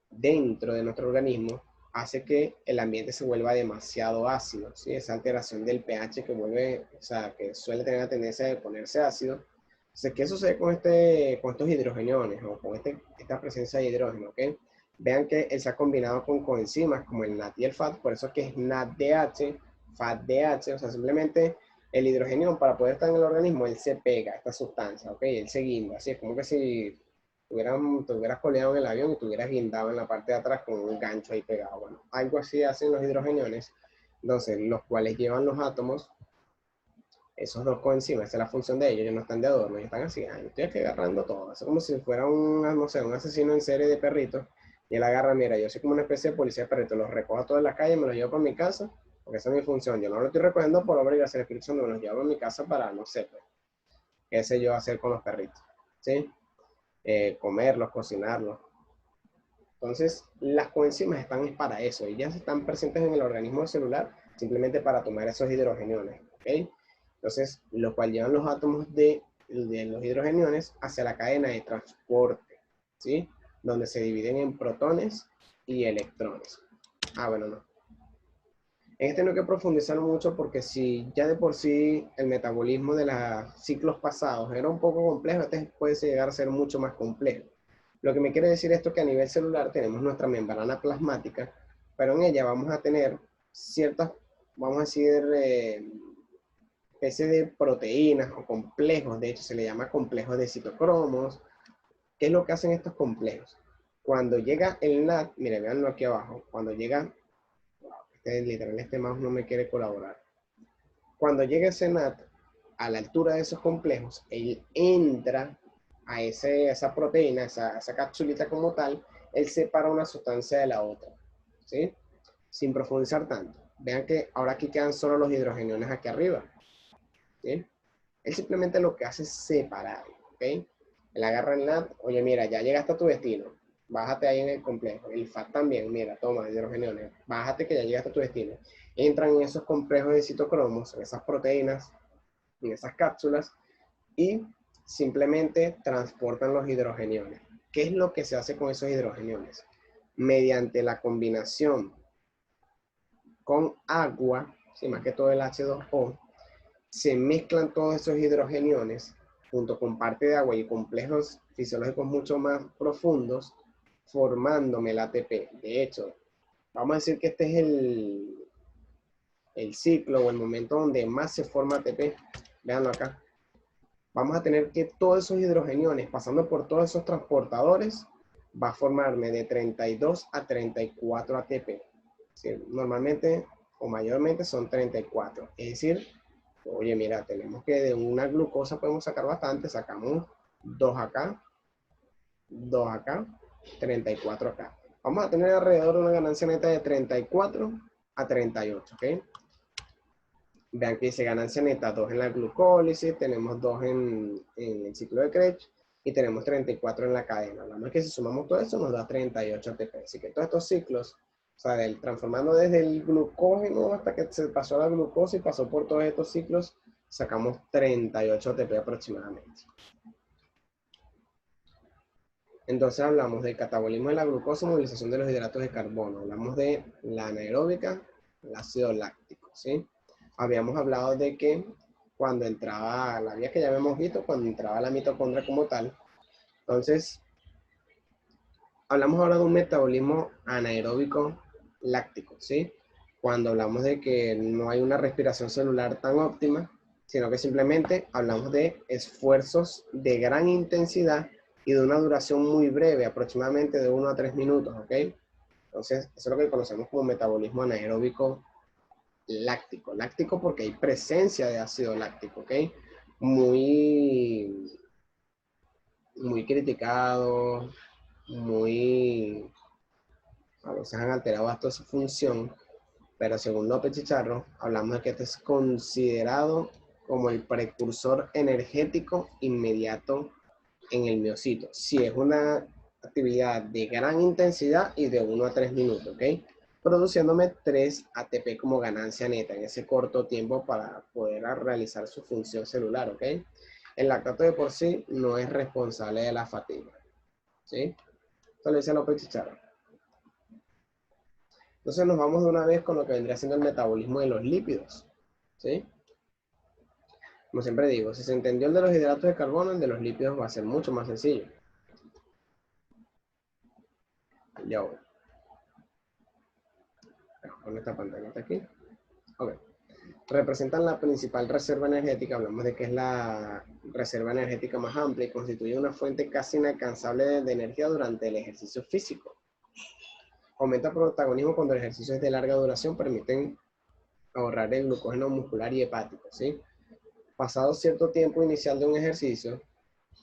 dentro de nuestro organismo, hace que el ambiente se vuelva demasiado ácido, ¿sí? Esa alteración del pH que vuelve, o sea, que suele tener la tendencia de ponerse ácido. Entonces, ¿qué sucede con estos hidrogeniones o con esta presencia de hidrógeno? ¿Okay? Vean que él se ha combinado con coenzimas como el NAD y el FAT, por eso es que es NADH, FATDH, o sea, simplemente el hidrogenión para poder estar en el organismo, él se pega a esta sustancia, ¿ok? Él se guinda, así es como que si te hubieras coleado en el avión y te hubieras guindado en la parte de atrás con un gancho ahí pegado. Bueno, algo así hacen los hidrogeniones, entonces, los cuales llevan los átomos, esos dos coenzimas, esa es la función de ellos, ellos no están de adorno, ellos están así, yo estoy aquí agarrando todo, es como si fuera no sé, un asesino en serie de perritos, y él agarra, mira, yo soy como una especie de policía de perritos, los recojo todos en la calle, me los llevo para mi casa, porque esa es mi función, yo no lo estoy recogiendo por obligación, me los llevo a mi casa para, no sé, pues, qué sé yo hacer con los perritos, ¿sí? Comerlos, cocinarlos. Entonces, las coenzimas están para eso, ellas están presentes en el organismo celular simplemente para tomar esos hidrogeniones, ¿ok? Entonces, lo cual llevan los átomos de los hidrogeniones hacia la cadena de transporte, ¿sí? Donde se dividen en protones y electrones. Ah, bueno, no. En este no hay que profundizar mucho porque si ya de por sí el metabolismo de los ciclos pasados era un poco complejo, este puede llegar a ser mucho más complejo. Lo que me quiere decir esto es que a nivel celular tenemos nuestra membrana plasmática, pero en ella vamos a tener ciertas, vamos a decir, especie de proteínas o complejos, de hecho se le llama complejos de citocromos. ¿Qué es lo que hacen estos complejos? Cuando llega el NAT, miren, veanlo aquí abajo, cuando llega, literal este mouse no me quiere colaborar. Cuando llega ese NAT a la altura de esos complejos, él entra a esa proteína, esa capsulita como tal, él separa una sustancia de la otra, ¿sí? Sin profundizar tanto. Vean que ahora aquí quedan solo los hidrogeniones aquí arriba, ¿sí? Él simplemente lo que hace es separar, ¿ok? Él agarra el NAT, oye, mira, ya llegaste a tu destino, bájate ahí en el complejo. El FAT también, mira, toma, hidrogeniones, bájate que ya llegaste a tu destino. Entran en esos complejos de citocromos, en esas proteínas, en esas cápsulas, y simplemente transportan los hidrogeniones. ¿Qué es lo que se hace con esos hidrogeniones? Mediante la combinación con agua, ¿sí? Más que todo el H2O, se mezclan todos esos hidrogeniones junto con parte de agua y complejos fisiológicos mucho más profundos, formándome el ATP. De hecho, vamos a decir que este es el ciclo o el momento donde más se forma ATP. Véanlo acá. Vamos a tener que todos esos hidrogeniones, pasando por todos esos transportadores, va a formarme de 32 a 34 ATP. ¿Sí? Normalmente o mayormente son 34. Es decir, oye, mira, tenemos que de una glucosa podemos sacar bastante. Sacamos 2 acá, 2 acá, 34 acá. Vamos a tener alrededor de una ganancia neta de 34 a 38, ¿ok? Vean que dice ganancia neta 2 en la glucólisis, tenemos 2 en el ciclo de Krebs y tenemos 34 en la cadena. Nada más que si sumamos todo eso nos da 38 ATP. Así que todos estos ciclos, o sea, transformando desde el glucógeno hasta que se pasó a la glucosa y pasó por todos estos ciclos, sacamos 38 ATP aproximadamente. Entonces hablamos del catabolismo de la glucosa, movilización de los hidratos de carbono. Hablamos de la anaeróbica, el ácido láctico, ¿sí? Habíamos hablado de que cuando entraba, la vía que ya habíamos visto, cuando entraba la mitocondria como tal. Entonces, hablamos ahora de un metabolismo anaeróbico láctico, ¿sí? Cuando hablamos de que no hay una respiración celular tan óptima, sino que simplemente hablamos de esfuerzos de gran intensidad y de una duración muy breve, aproximadamente de 1 a 3 minutos, ¿ok? Entonces, eso es lo que conocemos como metabolismo anaeróbico láctico. Láctico porque hay presencia de ácido láctico, ¿ok? Muy criticado, a veces han alterado hasta su función, pero según López Chicharro, hablamos de que este es considerado como el precursor energético inmediato en el miocito. Si es una actividad de gran intensidad y de 1 a 3 minutos, ¿ok? Produciéndome 3 ATP como ganancia neta en ese corto tiempo para poder realizar su función celular, ¿ok? El lactato de por sí no es responsable de la fatiga, ¿sí? Esto lo dice López Chicharro. Entonces nos vamos de una vez con lo que vendría siendo el metabolismo de los lípidos, ¿sí? Como siempre digo, si se entendió el de los hidratos de carbono, el de los lípidos va a ser mucho más sencillo. Ya voy. Con esta pantalla aquí. Ok. Representan la principal reserva energética, hablamos de que es la reserva energética más amplia y constituye una fuente casi inalcanzable de energía durante el ejercicio físico. Aumenta el protagonismo cuando el ejercicio es de larga duración, permiten ahorrar el glucógeno muscular y hepático, ¿sí? Pasado cierto tiempo inicial de un ejercicio,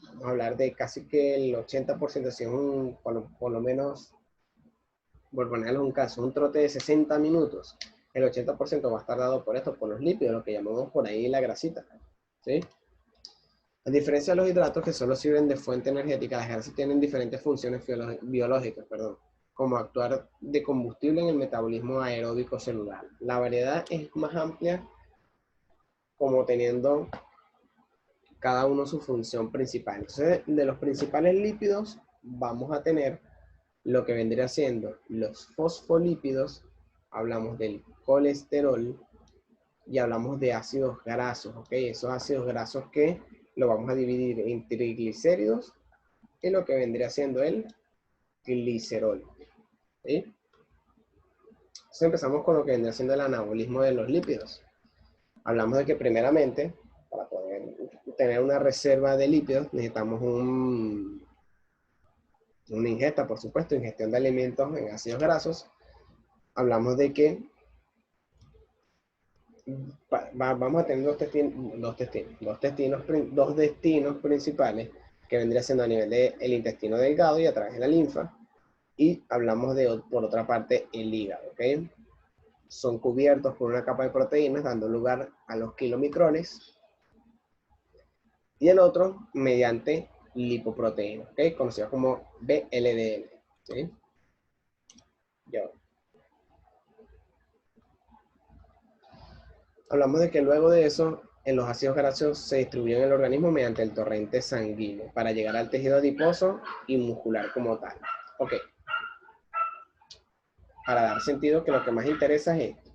vamos a hablar de casi que el 80%, si es por lo menos, por ponerles un caso, un trote de 60 minutos, el 80% va a estar dado por esto, por los lípidos, lo que llamamos por ahí la grasita, ¿sí? A diferencia de los hidratos que solo sirven de fuente energética, las grasas tienen diferentes funciones biológicas, como actuar de combustible en el metabolismo aeróbico celular. La variedad es más amplia, como teniendo cada uno su función principal. Entonces, de los principales lípidos, vamos a tener lo que vendría siendo los fosfolípidos, hablamos del colesterol y hablamos de ácidos grasos, ¿ok? Esos ácidos grasos que lo vamos a dividir en triglicéridos y lo que vendría siendo el glicerol, ¿sí? Entonces empezamos con lo que vendría siendo el anabolismo de los lípidos. hablamos de que primeramente, para poder tener una reserva de lípidos, necesitamos una ingesta, por supuesto, ingestión de alimentos en ácidos grasos. Hablamos de que vamos a tener dos destinos principales, que vendría siendo a nivel del intestino delgado y a través de la linfa. Y hablamos de, por otra parte, el hígado, ¿ok? Son cubiertos por una capa de proteínas, dando lugar a los kilomicrones. Y el otro mediante lipoproteínas, ¿ok? Conocido como VLDL, ¿sí? Hablamos de que luego de eso, los ácidos grasos se distribuyen en el organismo mediante el torrente sanguíneo para llegar al tejido adiposo y muscular como tal. Ok. Para dar sentido, que lo que más interesa es esto.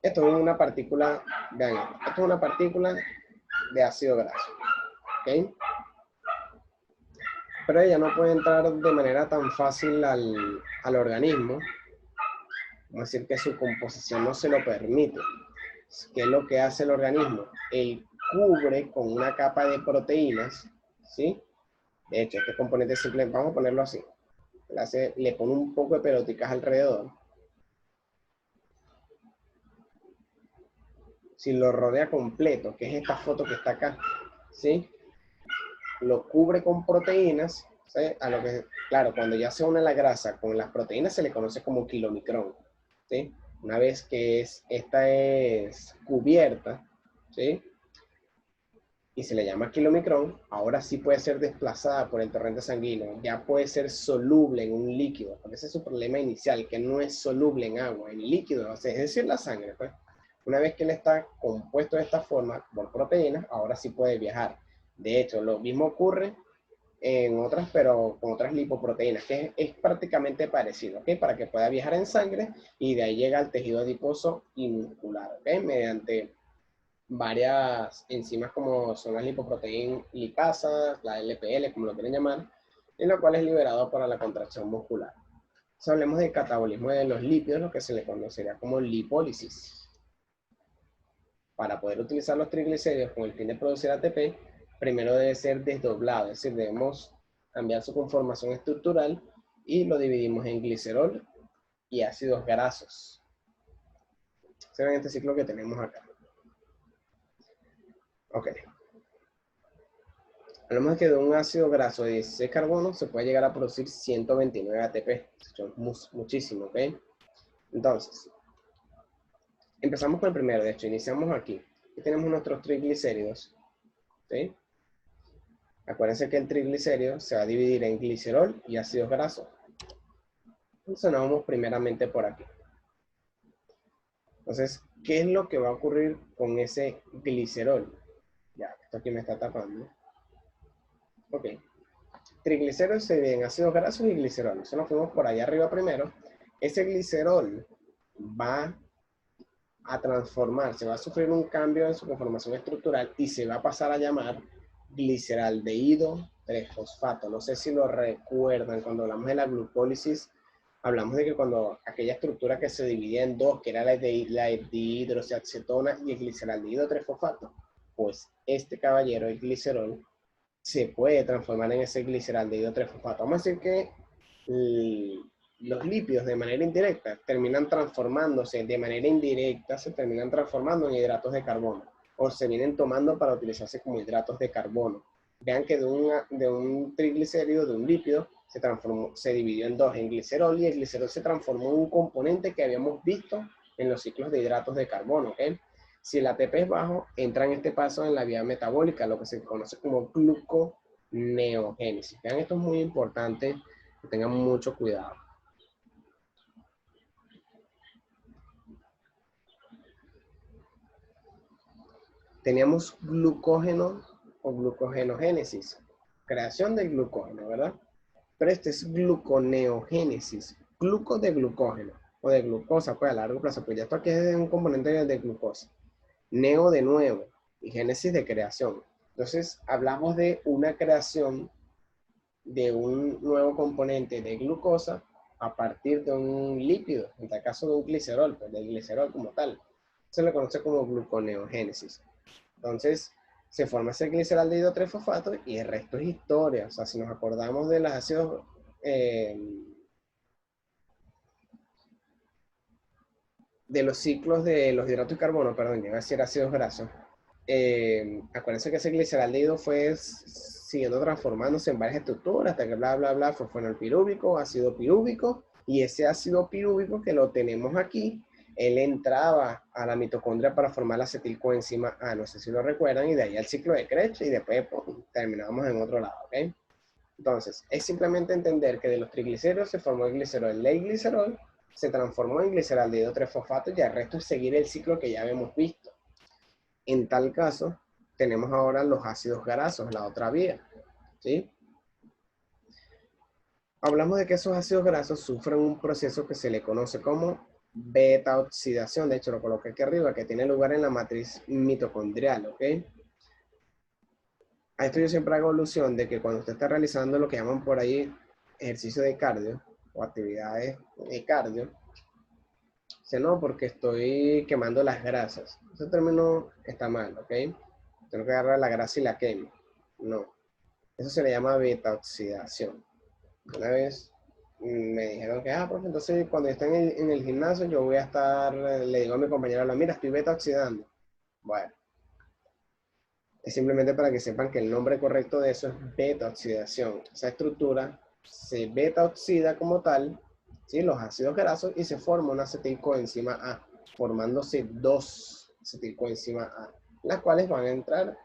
Esto es una partícula, vean, esto es una partícula de ácido graso, ¿ok? Pero ella no puede entrar de manera tan fácil al organismo. Vamos a decir que su composición no se lo permite. ¿Qué es lo que hace el organismo? Él cubre con una capa de proteínas, ¿sí? De hecho, este componente simple, vamos a ponerlo así. Le pone un poco de pelotitas alrededor. Si lo rodea completo, que es esta foto que está acá, ¿sí? Lo cubre con proteínas, ¿sí? A lo que, claro, cuando ya se une la grasa con las proteínas se le conoce como kilomicrón, ¿sí? Una vez que esta es cubierta, ¿sí? Y se le llama kilomicrón, ahora sí puede ser desplazada por el torrente sanguíneo, ya puede ser soluble en un líquido, porque ese es su problema inicial, que no es soluble en agua, en líquido, es decir, la sangre, pues. Una vez que él está compuesto de esta forma por proteínas, ahora sí puede viajar. De hecho, lo mismo ocurre en otras, pero con otras lipoproteínas, que es prácticamente parecido, ¿ok? Para que pueda viajar en sangre y de ahí llega al tejido adiposo y muscular, ¿ok? Mediante varias enzimas como son las lipoproteínas lipasas, la LPL, como lo quieren llamar, en lo cual es liberado para la contracción muscular. Entonces, hablemos del catabolismo de los lípidos, lo que se le conocería como lipólisis. Para poder utilizar los triglicéridos con el fin de producir ATP, primero debe ser desdoblado, es decir, debemos cambiar su conformación estructural y lo dividimos en glicerol y ácidos grasos. Se ven este ciclo que tenemos acá. Ok. Hablamos de que de un ácido graso de 16 carbonos se puede llegar a producir 129 ATP. Esto es muchísimo, ¿ok? Entonces, empezamos con el primero. De hecho, iniciamos aquí. Aquí tenemos nuestros triglicéridos, ¿sí? Acuérdense que el triglicérido se va a dividir en glicerol y ácidos grasos. Entonces, nos vamos primeramente por aquí. Entonces, ¿qué es lo que va a ocurrir con ese glicerol? Ya, esto aquí me está tapando. Ok. Triglicéridos se dividen en ácidos grasos y glicerol. Entonces nos fuimos por allá arriba primero. Ese glicerol va a transformarse, va a sufrir un cambio en su conformación estructural y se va a pasar a llamar gliceraldehído 3-fosfato. No sé si lo recuerdan, cuando hablamos de la glucólisis, hablamos de que cuando aquella estructura que se dividía en dos, que era la dihidroxiacetona y el gliceraldehído 3-fosfato, pues este caballero, el glicerol, se puede transformar en ese gliceraldehído 3-fosfato. Vamos a decir que los lípidos de manera indirecta terminan transformándose de manera indirecta, se terminan transformando en hidratos de carbono o se vienen tomando para utilizarse como hidratos de carbono. Vean que de un triglicérido, de un lípido, se dividió en dos, en glicerol, y el glicerol se transformó en un componente que habíamos visto en los ciclos de hidratos de carbono, ¿ok? Si el ATP es bajo, entra en este paso en la vía metabólica, lo que se conoce como gluconeogénesis. Vean, esto es muy importante, que tengan mucho cuidado. Teníamos glucógeno o glucogenogénesis, creación del glucógeno, ¿verdad? Pero este es gluconeogénesis, gluco de glucógeno o de glucosa, pues a largo plazo, pues ya esto aquí es un componente de glucosa. Neo de nuevo y génesis de creación. Entonces hablamos de una creación de un nuevo componente de glucosa a partir de un lípido, en este caso de un glicerol, pues del glicerol como tal. Se le conoce como gluconeogénesis. Entonces, se forma ese gliceraldehído 3-fosfato y el resto es historia. O sea, si nos acordamos de los ácidos de los ciclos de los hidratos de carbono, perdón, iba a decir ácidos grasos. Acuérdense que ese gliceraldehído fue siguiendo transformándose en varias estructuras hasta que bla, bla, bla, fue fenolpirúvico, ácido pirúvico, y ese ácido pirúvico que lo tenemos aquí, él entraba a la mitocondria para formar la acetilcoenzima A, no sé si lo recuerdan, y de ahí al ciclo de Krebs, y después pues, terminábamos en otro lado, ¿ok? Entonces, es simplemente entender que de los triglicéridos se formó el glicerol, el glicerol se transformó en gliceraldehído 3-fosfato y el resto es seguir el ciclo que ya habíamos visto. En tal caso, tenemos ahora los ácidos grasos, la otra vía, ¿sí? Hablamos de que esos ácidos grasos sufren un proceso que se le conoce como beta-oxidación. De hecho, lo coloqué aquí arriba, que tiene lugar en la matriz mitocondrial, ¿ok? A esto yo siempre hago alusión de que cuando usted está realizando lo que llaman por ahí ejercicio de cardio o actividades de cardio, dice, no, porque estoy quemando las grasas. Ese término está mal, ¿ok? Tengo que agarrar la grasa y la quemo. No. Eso se le llama beta-oxidación. Una vez me dijeron que, profe, entonces cuando yo esté en el gimnasio, yo voy a estar, le digo a mi compañero, mira, estoy beta-oxidando. Bueno, es simplemente para que sepan que el nombre correcto de eso es beta-oxidación. Esa estructura se beta-oxida como tal, ¿sí? Los ácidos grasos, y se forma una acetilcoenzima A, formándose dos acetilcoenzima A, las cuales van a entrar,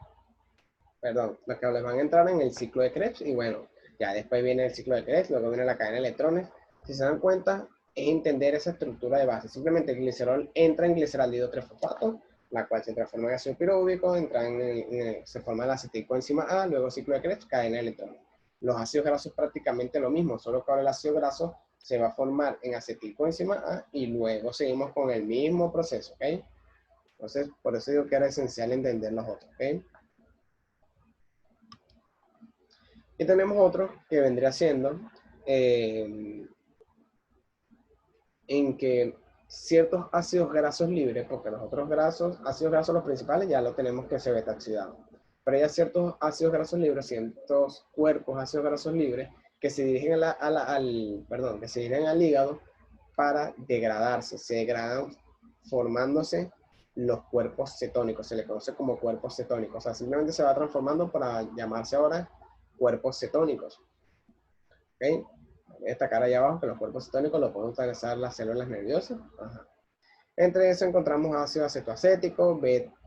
las que van a entrar en el ciclo de Krebs, y bueno, ya después viene el ciclo de Krebs, luego viene la cadena de electrones. Si se dan cuenta, es entender esa estructura de base. Simplemente el glicerol entra en gliceraldehído 3-fosfato, la cual se transforma en ácido pirúvico, se forma la acetilcoenzima A, luego ciclo de Krebs, cadena de electrones. Los ácidos grasos prácticamente lo mismo, solo que ahora el ácido graso se va a formar en acetilcoenzima A y luego seguimos con el mismo proceso, ¿ok? Entonces, por eso digo que era esencial entender los otros, ¿ok? Y tenemos otro que vendría siendo en que ciertos ácidos grasos libres, porque los otros ácidos grasos los principales ya lo tenemos que se beta oxidado, pero hay ciertos ácidos grasos libres, ciertos cuerpos ácidos grasos libres que se dirigen que se dirigen al hígado para degradarse, se degradan formándose los cuerpos cetónicos, se le conoce como cuerpos cetónicos, o sea, simplemente se va transformando para llamarse ahora cuerpos cetónicos. ¿Okay? Voy a destacar allá abajo que los cuerpos cetónicos los pueden utilizar las células nerviosas. Ajá. Entre eso encontramos ácido acetoacético,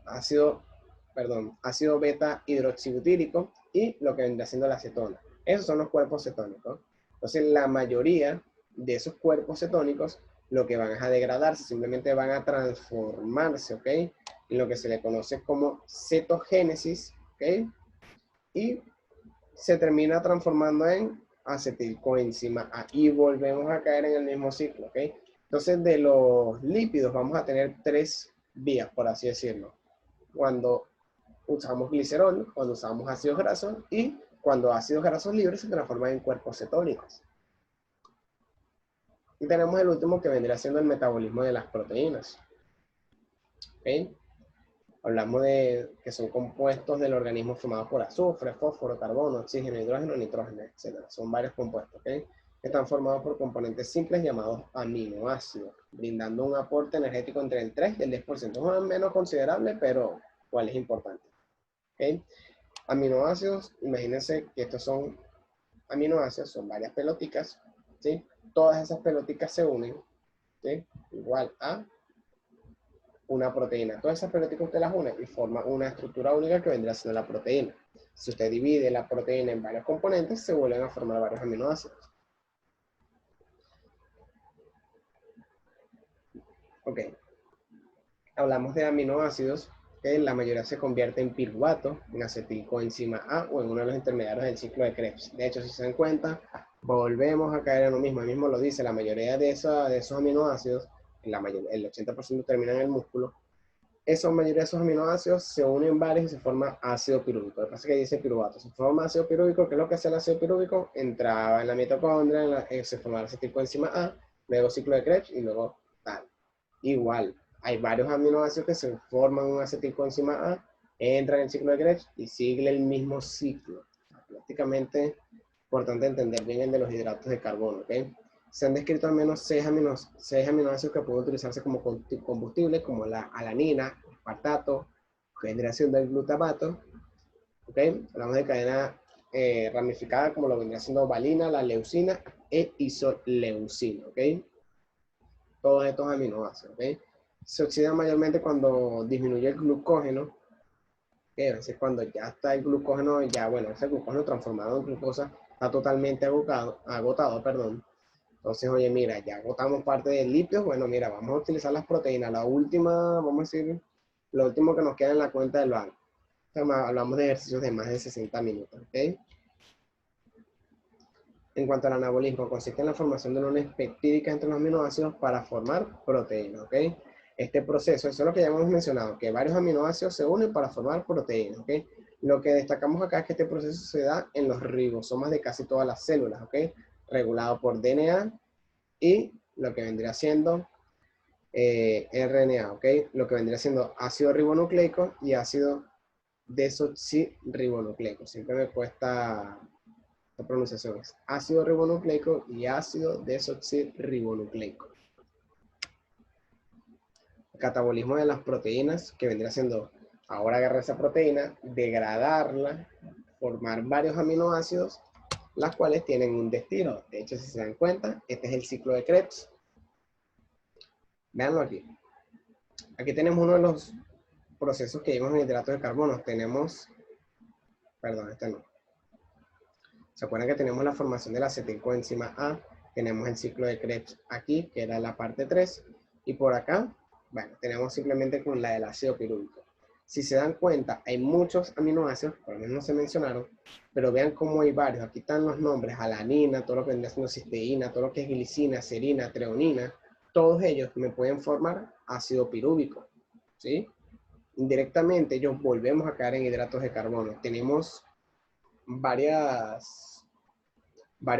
ácido beta hidroxibutírico y lo que vendría siendo la acetona. Esos son los cuerpos cetónicos. Entonces, la mayoría de esos cuerpos cetónicos lo que van a degradarse, simplemente van a transformarse, ¿ok? En lo que se le conoce como cetogénesis, ¿ok? Y se termina transformando en acetilcoenzima A y volvemos a caer en el mismo ciclo, ¿ok? Entonces, de los lípidos vamos a tener tres vías, por así decirlo. Cuando usamos glicerol, cuando usamos ácidos grasos y cuando ácidos grasos libres se transforman en cuerpos cetónicos. Y tenemos el último que vendría siendo el metabolismo de las proteínas. ¿Ok? Hablamos de que son compuestos del organismo formados por azufre, fósforo, carbono, oxígeno, hidrógeno, nitrógeno, etc. Son varios compuestos, ¿ok? Que están formados por componentes simples llamados aminoácidos, brindando un aporte energético entre el 3 y el 10%. Es menos considerable, pero igual es importante. ¿Ok? Aminoácidos, imagínense que estos son aminoácidos, son varias pelotitas, ¿sí? Todas esas pelotitas se unen, ¿sí? Igual a una proteína. Todas esas pelotitas usted las une y forma una estructura única que vendrá siendo la proteína. Si usted divide la proteína en varios componentes, se vuelven a formar varios aminoácidos. Ok. Hablamos de aminoácidos que la mayoría se convierte en piruvato, en acetilcoenzima A o en uno de los intermediarios del ciclo de Krebs. De hecho, si se dan cuenta, volvemos a caer en lo mismo. El mismo lo dice, la mayoría de esos aminoácidos, el 80% termina en el músculo, Esos mayoría de esos aminoácidos se unen varios y se forma ácido pirúvico. Lo que pasa es que dice piruvato. Se forma ácido pirúvico. ¿Qué es lo que hace el ácido pirúvico? Entraba en la mitocondria, se formaba acetilcoenzima A, luego ciclo de Krebs y luego tal. Igual, hay varios aminoácidos que se forman un acetilcoenzima A, entran en el ciclo de Krebs y sigue el mismo ciclo. Prácticamente, importante entender bien el de los hidratos de carbono, ¿ok? Se han descrito al menos 6 aminoácidos que pueden utilizarse como combustible, como la alanina, el aspartato, generación del glutamato, ¿ok? Hablamos de cadena ramificada, como lo vendría siendo valina, la leucina e isoleucina, ¿ok? Todos estos aminoácidos, ¿ok? Se oxidan mayormente cuando disminuye el glucógeno, que a veces cuando ya está el glucógeno, ya bueno, ese glucógeno transformado en glucosa está totalmente agotado, perdón. Entonces, oye, mira, ya agotamos parte del lípido, bueno, mira, vamos a utilizar las proteínas, la última, vamos a decir, lo último que nos queda en la cuenta del banco. Hablamos de ejercicios de más de 60 minutos, ¿ok? En cuanto al anabolismo, consiste en la formación de uniones peptídicas entre los aminoácidos para formar proteínas, ¿ok? Este proceso, eso es lo que ya hemos mencionado, que varios aminoácidos se unen para formar proteínas, ¿ok? Lo que destacamos acá es que este proceso se da en los ribosomas de casi todas las células, ¿ok? Regulado por DNA y lo que vendría siendo RNA, ¿ok? Lo que vendría siendo ácido ribonucleico y ácido desoxirribonucleico. Siempre me cuesta la pronunciación, es ácido ribonucleico y ácido desoxirribonucleico. El catabolismo de las proteínas, que vendría siendo ahora agarrar esa proteína, degradarla, formar varios aminoácidos, las cuales tienen un destino. De hecho, si se dan cuenta, este es el ciclo de Krebs. Veanlo aquí. Aquí tenemos uno de los procesos que vimos en hidratos de carbono. Tenemos, perdón, este no. ¿Se acuerdan que tenemos la formación de la acetilcoenzima A? Tenemos el ciclo de Krebs aquí, que era la parte 3. Y por acá, bueno, tenemos simplemente con la del ácido pirúvico. Si se dan cuenta, hay muchos aminoácidos, por lo menos no se mencionaron, pero vean cómo hay varios. Aquí están los nombres, alanina, todo lo que vendría siendo cisteína, todo lo que es glicina, serina, treonina. Todos ellos me pueden formar ácido pirúvico, ¿sí? Indirectamente ellos volvemos a caer en hidratos de carbono. Tenemos varios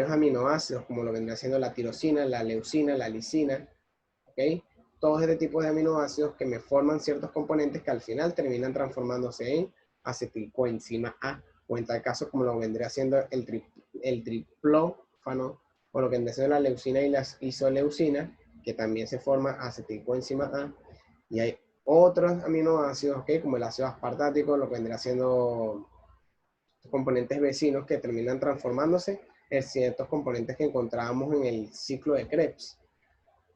aminoácidos, como lo vendría siendo la tirosina, la leucina, la lisina, ¿ok? Todos este tipo de aminoácidos que me forman ciertos componentes que al final terminan transformándose en acetilcoenzima A, o en tal caso como lo vendría siendo el triptófano, o lo que vendría siendo la leucina y la isoleucina, que también se forma acetilcoenzima A, y hay otros aminoácidos, ¿ok? Como el ácido aspartático, lo que vendría siendo componentes vecinos que terminan transformándose en ciertos componentes que encontrábamos en el ciclo de Krebs.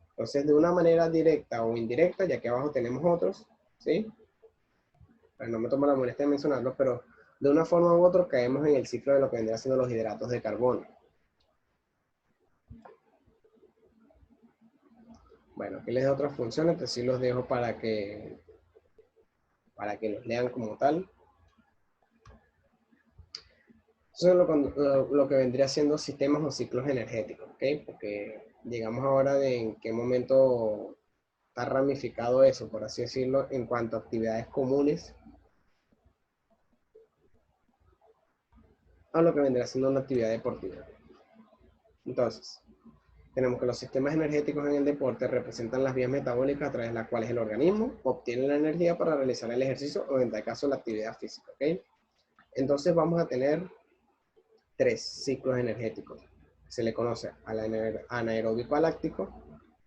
Entonces, de una manera directa o indirecta, ya que abajo tenemos otros, ¿sí? Pues no me tomo la molestia de mencionarlos, pero de una forma u otra caemos en el ciclo de lo que vendría siendo los hidratos de carbono. Bueno, aquí les doy otras funciones, pero sí los dejo para que los lean como tal. Eso es lo que vendría siendo sistemas o ciclos energéticos, ¿ok? Porque llegamos ahora de en qué momento está ramificado eso, por así decirlo, en cuanto a actividades comunes a lo que vendría siendo una actividad deportiva. Entonces, tenemos que los sistemas energéticos en el deporte representan las vías metabólicas a través de las cuales el organismo obtiene la energía para realizar el ejercicio o en tal caso la actividad física, ¿ok? Entonces vamos a tener 3 ciclos energéticos. Se le conoce al anaeróbico aláctico,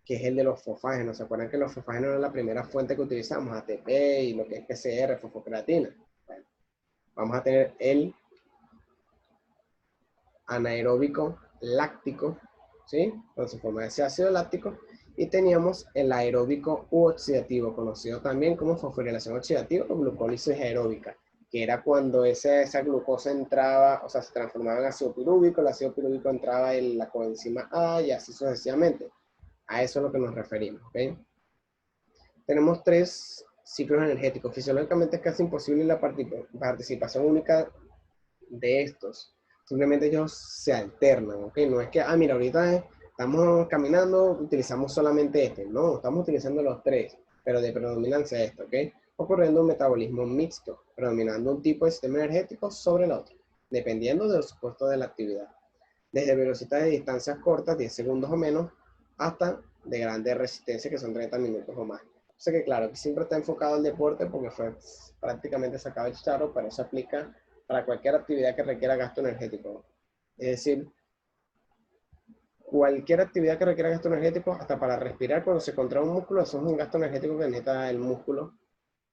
que es el de los fosfágenos. ¿Se acuerdan que los fosfágenos eran la primera fuente que utilizamos? ATP y lo que es PCR, fosfocreatina. Bueno, vamos a tener el anaeróbico láctico, ¿sí? Entonces forma ese ácido láctico. Y teníamos el aeróbico u oxidativo, conocido también como fosforilación oxidativa o glucólisis aeróbica, que era cuando esa glucosa entraba, o sea, se transformaba en ácido pirúvico, el ácido pirúvico entraba en la coenzima A y así sucesivamente. A eso es a lo que nos referimos, ¿ok? Tenemos 3 ciclos energéticos. Fisiológicamente es casi imposible la participación única de estos. Simplemente ellos se alternan, ¿ok? No es que, mira, ahorita estamos caminando, utilizamos solamente este. No, estamos utilizando los 3, pero de predominancia esto, ¿ok? ocurriendo un metabolismo mixto, predominando un tipo de sistema energético sobre el otro, dependiendo de los costos de la actividad, desde velocidades de distancias cortas, 10 segundos o menos, hasta de grandes resistencias que son 30 minutos o más. O sea que claro, que siempre está enfocado al deporte porque fue prácticamente sacado el chicharro, pero eso aplica para cualquier actividad que requiera gasto energético. Es decir, cualquier actividad que requiera gasto energético, hasta para respirar cuando se contrae un músculo, eso es un gasto energético que necesita el músculo,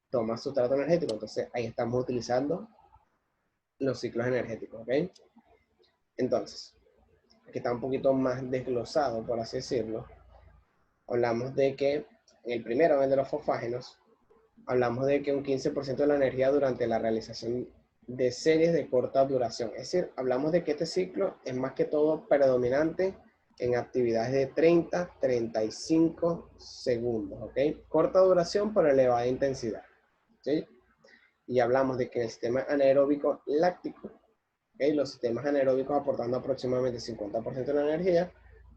toma sustrato energético. Entonces ahí estamos utilizando los ciclos energéticos, ¿ok? Entonces, aquí está un poquito más desglosado, por así decirlo. Hablamos de que en el primero, el de los fosfágenos, hablamos de que un 15% de la energía durante la realización de series de corta duración. Es decir, hablamos de que este ciclo es más que todo predominante en actividades de 30-35 segundos, ¿ok? Corta duración pero elevada intensidad, ¿sí? Y hablamos de que en el sistema anaeróbico láctico, ¿okay? Los sistemas anaeróbicos aportando aproximadamente 50% de la energía,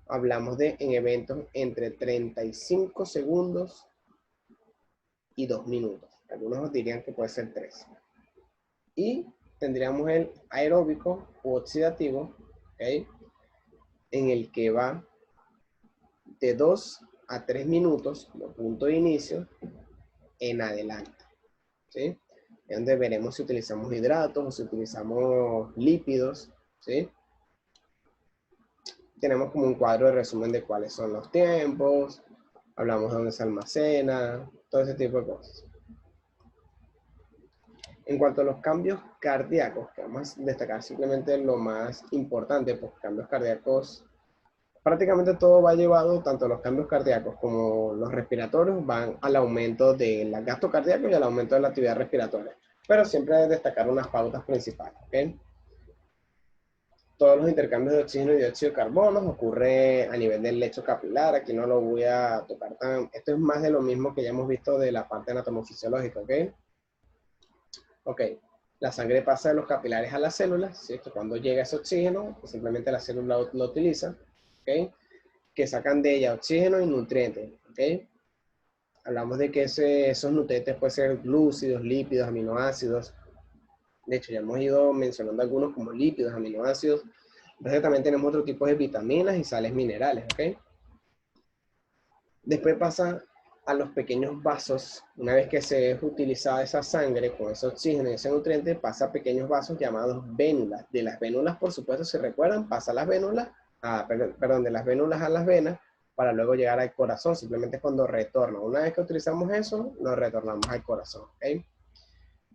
hablamos de en eventos entre 35 segundos y 2 minutos. Algunos dirían que puede ser 3. Y tendríamos el aeróbico u oxidativo, ¿okay? En el que va de 2 a 3 minutos como punto de inicio en adelante, ¿sí? En donde veremos si utilizamos hidratos o si utilizamos lípidos, ¿sí? Tenemos como un cuadro de resumen de cuáles son los tiempos, hablamos de dónde se almacena, todo ese tipo de cosas. En cuanto a los cambios cardíacos, que vamos a destacar simplemente lo más importante, pues cambios cardíacos, prácticamente todo va llevado, tanto los cambios cardíacos como los respiratorios, van al aumento del gasto cardíaco y al aumento de la actividad respiratoria. Pero siempre hay que destacar unas pautas principales, ¿ok? Todos los intercambios de oxígeno y dióxido de carbono ocurre a nivel del lecho capilar. Aquí no lo voy a tocar tan... Esto es más de lo mismo que ya hemos visto de la parte anatomofisiológica, ¿ok? Ok, la sangre pasa de los capilares a las células, ¿cierto? Cuando llega ese oxígeno, pues simplemente la célula lo utiliza, ¿ok? Que sacan de ella oxígeno y nutrientes, ¿ok? Hablamos de que esos nutrientes pueden ser glúcidos, lípidos, aminoácidos. De hecho, ya hemos ido mencionando algunos como lípidos, aminoácidos. Entonces también tenemos otro tipo de vitaminas y sales minerales, ¿ok? Después pasa a los pequeños vasos. Una vez que se es utilizada esa sangre con ese oxígeno y ese nutriente, pasa a pequeños vasos llamados vénulas. De las vénulas, por supuesto, si recuerdan, pasa a las vénulas, perdón, de las vénulas a las venas, para luego llegar al corazón. Simplemente es cuando retorna. Una vez que utilizamos eso, lo retornamos al corazón, ¿ok?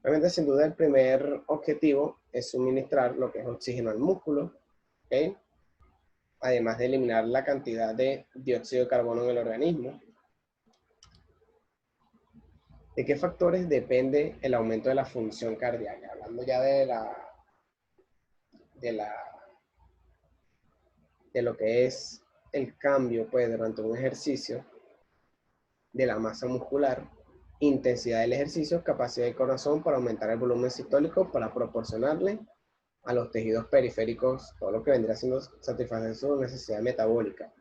Obviamente, sin duda, el primer objetivo es suministrar lo que es oxígeno al músculo, ¿ok? Además de eliminar la cantidad de dióxido de carbono en el organismo. ¿De qué factores depende el aumento de la función cardíaca? Hablando ya de lo que es el cambio, pues, durante un ejercicio, de la masa muscular, intensidad del ejercicio, capacidad del corazón para aumentar el volumen sistólico para proporcionarle a los tejidos periféricos todo lo que vendría siendo satisfacer su necesidad metabólica.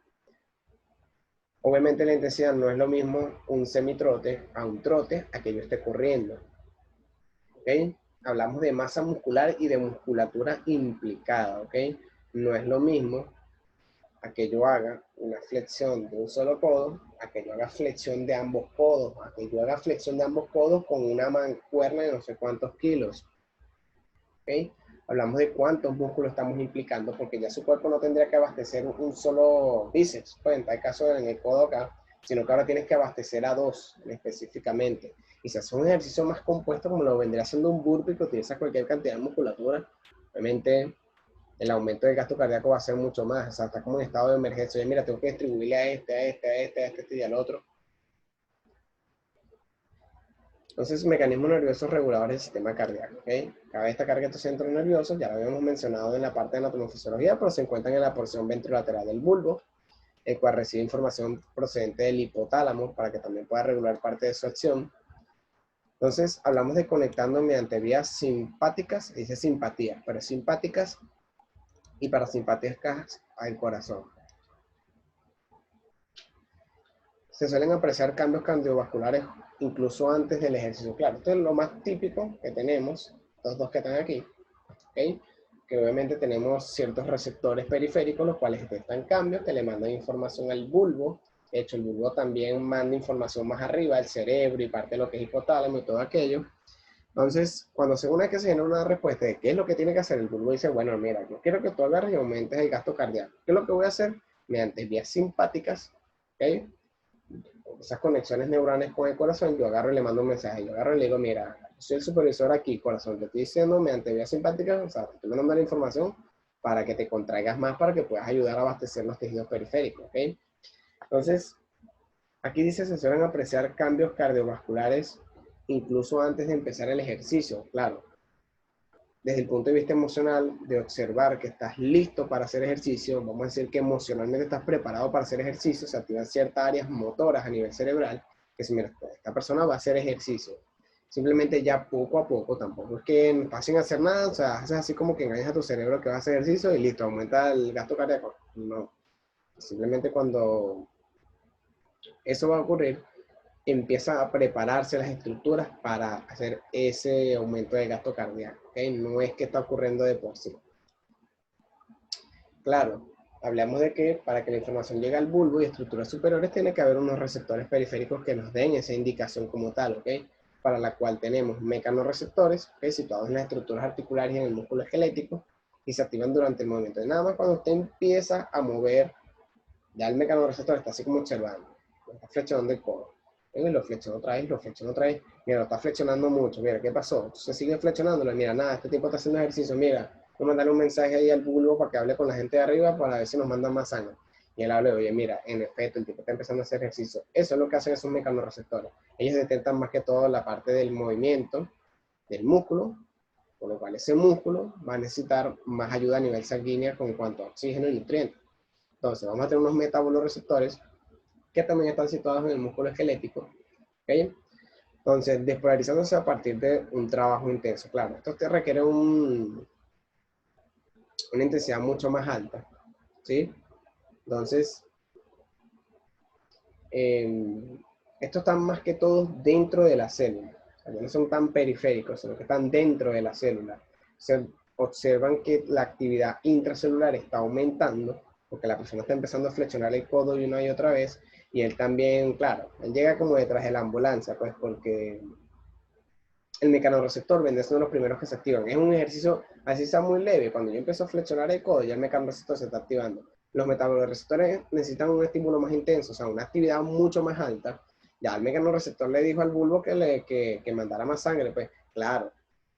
Obviamente la intensidad no es lo mismo un semitrote a un trote a que yo esté corriendo. ¿Ok? Hablamos de masa muscular y de musculatura implicada, ¿ok? No es lo mismo a que yo haga una flexión de un solo codo, a que yo haga flexión de ambos codos, a que yo haga flexión de ambos codos con una mancuerna de no sé cuántos kilos, ¿ok? Hablamos de cuántos músculos estamos implicando, porque ya su cuerpo no tendría que abastecer un solo bíceps, pues en tal caso en el codo acá, sino que ahora tienes que abastecer a dos específicamente. Y si haces un ejercicio más compuesto, como lo vendría haciendo un burpee, que utiliza cualquier cantidad de musculatura, obviamente el aumento del gasto cardíaco va a ser mucho más. O sea, está como en estado de emergencia. Oye, mira, tengo que distribuirle a este y al otro. Entonces, mecanismos nerviosos reguladores del sistema cardíaco, ¿ok? Cabe destacar que estos centros nerviosos, ya lo habíamos mencionado en la parte de anatomofisiología, pero se encuentran en la porción ventrolateral del bulbo, el cual recibe información procedente del hipotálamo para que también pueda regular parte de su acción. Entonces, hablamos de conectando mediante vías simpáticas, dice simpatía, pero simpáticas y parasimpáticas al corazón. Se suelen apreciar cambios cardiovasculares incluso antes del ejercicio. Claro, esto es lo más típico que tenemos, estos dos que están aquí, ¿ok? Que obviamente tenemos ciertos receptores periféricos, los cuales detectan cambios, que le mandan información al bulbo. De hecho, el bulbo también manda información más arriba, al cerebro y parte de lo que es hipotálamo y todo aquello. Entonces, cuando según es que se genera una respuesta de qué es lo que tiene que hacer, el bulbo dice, bueno, mira, yo quiero que tú agarres y aumentes el gasto cardíaco. ¿Qué es lo que voy a hacer? Mediante vías simpáticas, ¿ok? Esas conexiones neuronales con el corazón, yo agarro y le mando un mensaje. Yo agarro y le digo, mira, soy el supervisor aquí, corazón, te estoy diciendo mediante vías simpáticas, o sea, te estoy mandando la información para que te contraigas más, para que puedas ayudar a abastecer los tejidos periféricos, ¿ok? Entonces, aquí dice, se suelen apreciar cambios cardiovasculares incluso antes de empezar el ejercicio, claro. Desde el punto de vista emocional, de observar que estás listo para hacer ejercicio, vamos a decir que emocionalmente estás preparado para hacer ejercicio, se activan ciertas áreas motoras a nivel cerebral, que si mira, esta persona va a hacer ejercicio. Simplemente ya poco a poco, tampoco es que no pasen a hacer nada, o sea, haces así como que engañas a tu cerebro que vas a hacer ejercicio y listo, aumenta el gasto cardíaco. No, simplemente cuando eso va a ocurrir, empieza a prepararse las estructuras para hacer ese aumento de gasto cardíaco, ¿okay? No es que está ocurriendo de por sí. Claro, hablamos de que para que la información llegue al bulbo y estructuras superiores tiene que haber unos receptores periféricos que nos den esa indicación como tal, ¿ok? Para la cual tenemos mecanorreceptores, ¿okay? Situados en las estructuras articulares y en el músculo esquelético y se activan durante el movimiento. Y nada más cuando usted empieza a mover, ya el mecanorreceptor está así como observando, está flexionando el codo. Y lo flexionó otra vez, lo flexionó otra vez. Mira, lo está flexionando mucho. Mira, ¿qué pasó? Se sigue flexionándolo. Mira, nada, este tipo está haciendo ejercicio. Mira, voy a mandarle un mensaje ahí al bulbo para que hable con la gente de arriba para ver si nos mandan más sangre. Y él habla, oye, mira, en efecto, el tipo está empezando a hacer ejercicio. Eso es lo que hacen esos mecanorreceptores. Ellos detectan más que todo la parte del movimiento del músculo, por lo cual ese músculo va a necesitar más ayuda a nivel sanguíneo con cuanto a oxígeno y nutrientes. Entonces, vamos a tener unos metaboloreceptores que también están situados en el músculo esquelético, ¿ok? Entonces, despolarizándose a partir de un trabajo intenso. Claro, esto te requiere una intensidad mucho más alta, ¿sí? Entonces, estos están más que todo dentro de la célula. O sea, no son tan periféricos, sino que están dentro de la célula. Se observan que la actividad intracelular está aumentando, porque la persona está empezando a flexionar el codo y una y otra vez, y él también, claro, él llega como detrás de la ambulancia, pues porque el mecanorreceptor vende es uno de los primeros que se activan. Es un ejercicio, así sea muy leve, cuando yo empiezo a flexionar el codo, ya el mecanorreceptor se está activando. Los metaboreceptores necesitan un estímulo más intenso, o sea, una actividad mucho más alta. Ya el mecanorreceptor le dijo al bulbo que mandara más sangre, pues claro,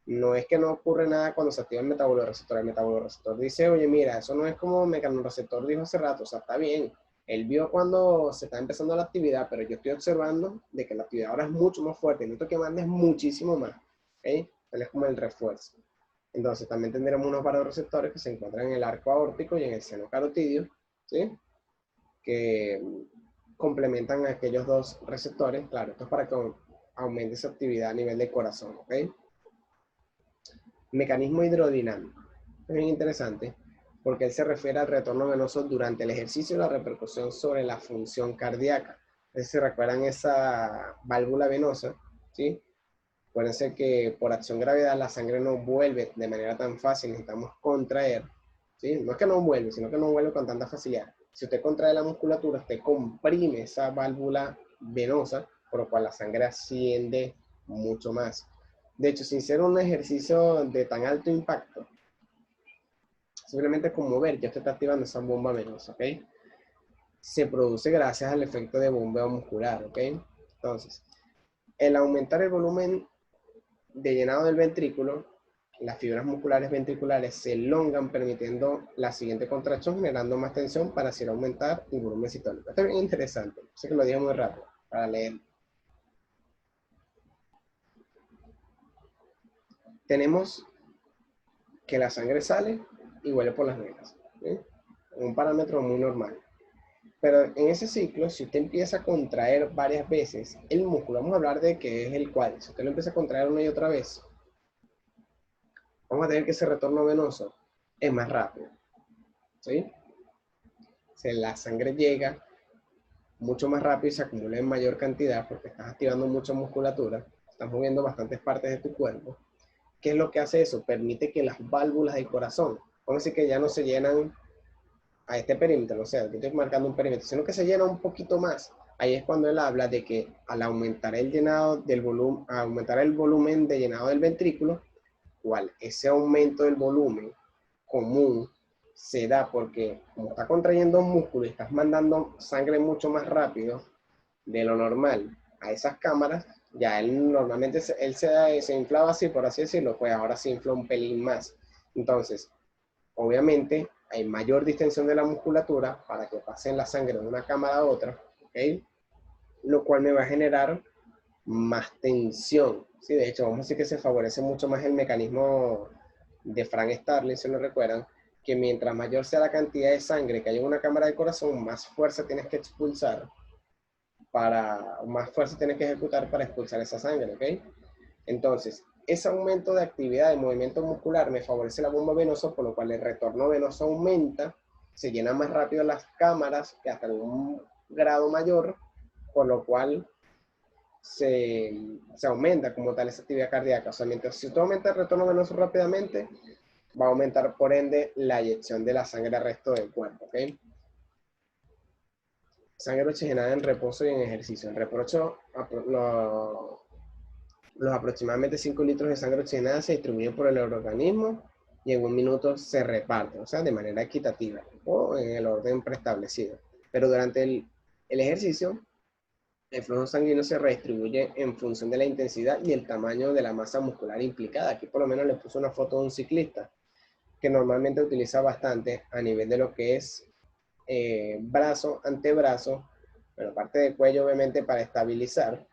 no es que no ocurre nada cuando se activa el metaboloreceptor. El metaboloreceptor dice, oye, mira, eso no es como el mecanorreceptor dijo hace rato, o sea, está bien. Él vio cuando se está empezando la actividad, pero yo estoy observando de que la actividad ahora es mucho más fuerte, necesito que mandes muchísimo más, ¿ok? Él es como el refuerzo. Entonces también tendremos unos vasoreceptores que se encuentran en el arco aórtico y en el seno carotidio, ¿sí? Que complementan a aquellos dos receptores. Claro, esto es para que aumente esa actividad a nivel de corazón, ¿ok? Mecanismo hidrodinámico. Es bien interesante porque él se refiere al retorno venoso durante el ejercicio y la repercusión sobre la función cardíaca. Si recuerdan esa válvula venosa, ¿sí? Acuérdense que por acción gravedad la sangre no vuelve de manera tan fácil, necesitamos contraer, ¿sí? No es que no vuelve, sino que no vuelve con tanta facilidad. Si usted contrae la musculatura, usted comprime esa válvula venosa, por lo cual la sangre asciende mucho más. De hecho, sin ser un ejercicio de tan alto impacto, simplemente con mover, ya usted está activando esa bomba venosa, ¿ok? Se produce gracias al efecto de bombeo muscular, ¿ok? Entonces, el aumentar el volumen de llenado del ventrículo, las fibras musculares ventriculares se elongan permitiendo la siguiente contracción, generando más tensión para así aumentar el volumen sistólico. Esto es bien interesante, sé que lo dije muy rápido para leer. Tenemos que la sangre sale y vuelve por las venas, ¿sí? Un parámetro muy normal. Pero en ese ciclo, si usted empieza a contraer varias veces el músculo, vamos a hablar de que es el cuádriceps, si usted lo empieza a contraer una y otra vez, vamos a tener que ese retorno venoso es más rápido, ¿sí? O sea, la sangre llega mucho más rápido y se acumula en mayor cantidad porque estás activando mucha musculatura, estás moviendo bastantes partes de tu cuerpo. ¿Qué es lo que hace eso? Permite que las válvulas del corazón, vamos a decir que ya no se llenan a este perímetro, o sea, que estoy marcando un perímetro, sino que se llena un poquito más. Ahí es cuando él habla de que al aumentar el llenado del volumen, aumentar el volumen de llenado del ventrículo, cual ese aumento del volumen común se da porque como está contrayendo un músculo y estás mandando sangre mucho más rápido de lo normal a esas cámaras, ya él normalmente se inflaba así, por así decirlo, pues ahora se infla un pelín más. Entonces, obviamente hay mayor distensión de la musculatura para que pasen la sangre de una cámara a otra, ¿ok? Lo cual me va a generar más tensión. Sí, de hecho, vamos a decir que se favorece mucho más el mecanismo de Frank Starling, si lo recuerdan, que mientras mayor sea la cantidad de sangre que hay en una cámara de corazón, más fuerza tienes que expulsar más fuerza tienes que ejecutar para expulsar esa sangre, ¿ok? Entonces, ese aumento de actividad de movimiento muscular me favorece la bomba venosa, por lo cual el retorno venoso aumenta, se llenan más rápido las cámaras, que hasta un grado mayor, por lo cual se aumenta como tal esa actividad cardíaca. O sea, mientras si tú aumentas el retorno venoso rápidamente, va a aumentar por ende la eyección de la sangre al resto del cuerpo, ¿ok? Sangre oxigenada en reposo y en ejercicio. En reposo, los aproximadamente 5 litros de sangre oxigenada se distribuyen por el organismo y en un minuto se reparten, o sea, de manera equitativa o en el orden preestablecido. Pero durante el ejercicio, el flujo sanguíneo se redistribuye en función de la intensidad y el tamaño de la masa muscular implicada. Aquí por lo menos le puse una foto de un ciclista que normalmente utiliza bastante a nivel de lo que es brazo, antebrazo, bueno, parte del cuello obviamente para estabilizar,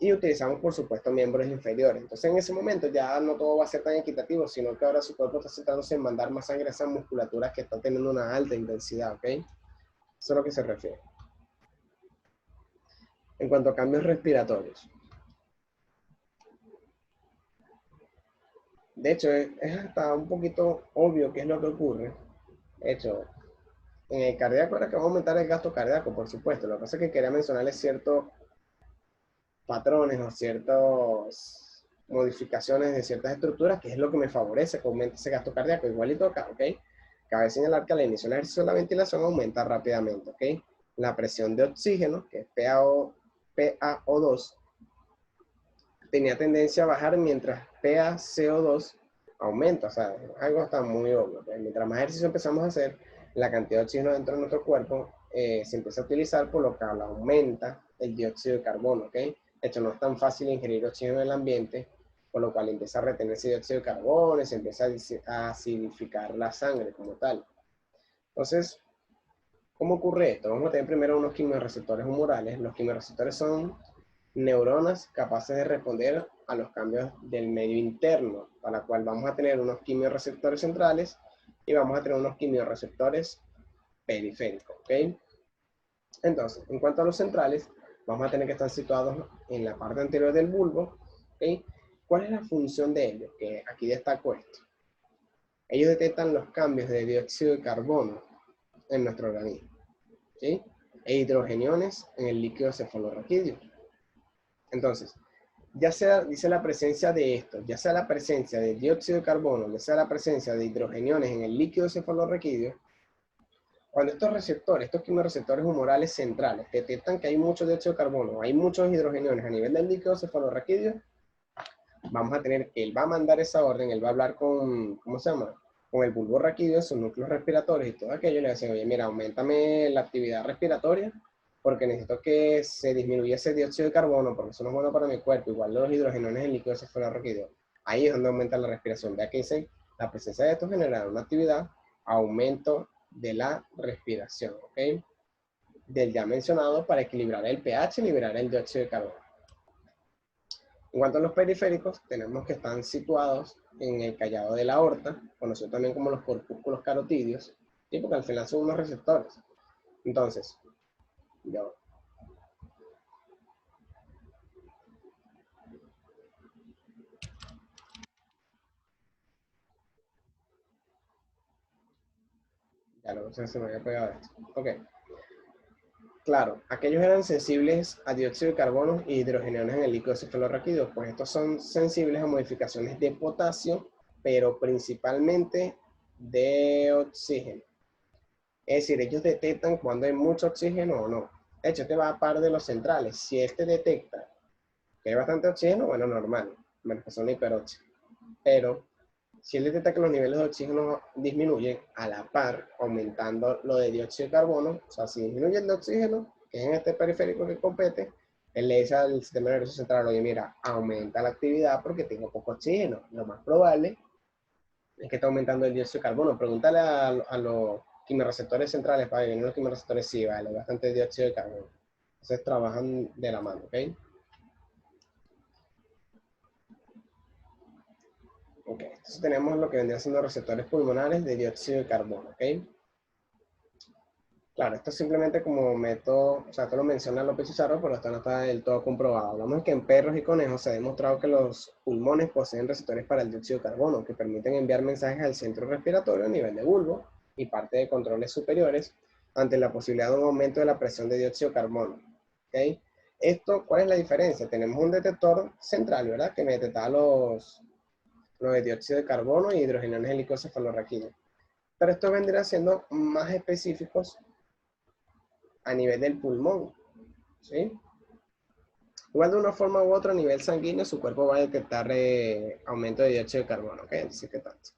y utilizamos por supuesto miembros inferiores. Entonces en ese momento ya no todo va a ser tan equitativo, sino que ahora su cuerpo está centrándose en mandar más sangre a esas musculaturas que están teniendo una alta intensidad, ¿ok? Eso es a lo que se refiere. En cuanto a cambios respiratorios. De hecho, es hasta un poquito obvio qué es lo que ocurre. De hecho, en el cardíaco ahora que vamos a aumentar el gasto cardíaco, por supuesto. Lo que pasa es que quería mencionarles ciertos patrones o ciertas modificaciones de ciertas estructuras, que es lo que me favorece que aumente ese gasto cardíaco. Igualito acá, ¿ok? Cabe señalar que al inicio del ejercicio la ventilación aumenta rápidamente, ¿ok? La presión de oxígeno, que es PaO2, tenía tendencia a bajar mientras PaCO2 aumenta, o sea, algo está muy obvio. ¿Okay? Mientras más ejercicio empezamos a hacer, la cantidad de oxígeno dentro de nuestro cuerpo se empieza a utilizar, por lo que aumenta el dióxido de carbono, ¿ok? De hecho, no es tan fácil ingerir oxígeno en el ambiente, por lo cual empieza a retenerse dióxido de carbono y se empieza a acidificar la sangre como tal. Entonces, ¿cómo ocurre esto? Vamos a tener primero unos quimiorreceptores humorales. Los quimiorreceptores son neuronas capaces de responder a los cambios del medio interno, para la cual vamos a tener unos quimiorreceptores centrales y vamos a tener unos quimiorreceptores periféricos, ¿ok? Entonces, en cuanto a los centrales, vamos a tener que estar situados en la parte anterior del bulbo, ¿ok? ¿Cuál es la función de ellos? Que aquí destaco esto. Ellos detectan los cambios de dióxido de carbono en nuestro organismo, ¿sí? E hidrogeniones en el líquido cefalorraquídeo. Entonces, ya sea, dice la presencia de esto, ya sea la presencia de dióxido de carbono, ya sea la presencia de hidrogeniones en el líquido cefalorraquídeo, cuando estos receptores, estos quimioreceptores humorales centrales, detectan que hay mucho dióxido de carbono, hay muchos hidrogeniones a nivel del líquido cefalorraquídeo, vamos a tener que él va a mandar esa orden, él va a hablar con, ¿cómo se llama? Con el bulbo raquídeo, sus núcleos respiratorios y todo aquello, y le dicen, oye, mira, aumentame la actividad respiratoria, porque necesito que se disminuya ese dióxido de carbono, porque eso no es bueno para mi cuerpo, igual los hidrogeniones en el líquido cefalorraquídeo. Ahí es donde aumenta la respiración. Vea que dicen, la presencia de estos genera una actividad, aumento de la respiración, ¿ok? Del ya mencionado para equilibrar el pH y liberar el dióxido de carbono. En cuanto a los periféricos, tenemos que están situados en el callado de la aorta, conocido también como los corpúsculos carotídeos, ¿sí? Porque al final son unos receptores. Entonces, yo, ya lo sé, se me había pegado esto. Ok. Claro, aquellos eran sensibles a dióxido de carbono y hidrogeniones en el líquido cefalorraquídeo, pues estos son sensibles a modificaciones de potasio, pero principalmente de oxígeno. Es decir, ellos detectan cuando hay mucho oxígeno o no. De hecho, este va a par de los centrales. Si este detecta que hay bastante oxígeno, bueno, normal, manifestación hiperóxido. Pero si él detecta que los niveles de oxígeno disminuyen a la par, aumentando lo de dióxido de carbono, o sea, si disminuye el de oxígeno, que es en este periférico que compete, él le dice al sistema nervioso central, oye, mira, aumenta la actividad porque tengo poco oxígeno. Lo más probable es que está aumentando el dióxido de carbono. Pregúntale a los quimioreceptores centrales, para que vienen los quimioreceptores, sí, vale, bastante dióxido de carbono. Entonces trabajan de la mano, ¿ok? Ok, entonces tenemos lo que vendría siendo receptores pulmonares de dióxido de carbono, ¿ok? Claro, esto es simplemente como método, o sea, esto lo menciona López Chicharro, pero esto no está del todo comprobado. Hablamos de que en perros y conejos se ha demostrado que los pulmones poseen receptores para el dióxido de carbono, que permiten enviar mensajes al centro respiratorio a nivel de bulbo y parte de controles superiores ante la posibilidad de un aumento de la presión de dióxido de carbono. ¿Ok? Esto, ¿cuál es la diferencia? Tenemos un detector central, ¿verdad? Que me detectaba los de dióxido de carbono y hidrogeniones helicocefalorraquídeos. Pero estos vendrían siendo más específicos a nivel del pulmón, ¿sí? Igual de una forma u otra a nivel sanguíneo, su cuerpo va a detectar aumento de dióxido de carbono, ¿ok? Entonces, ¿qué tanto?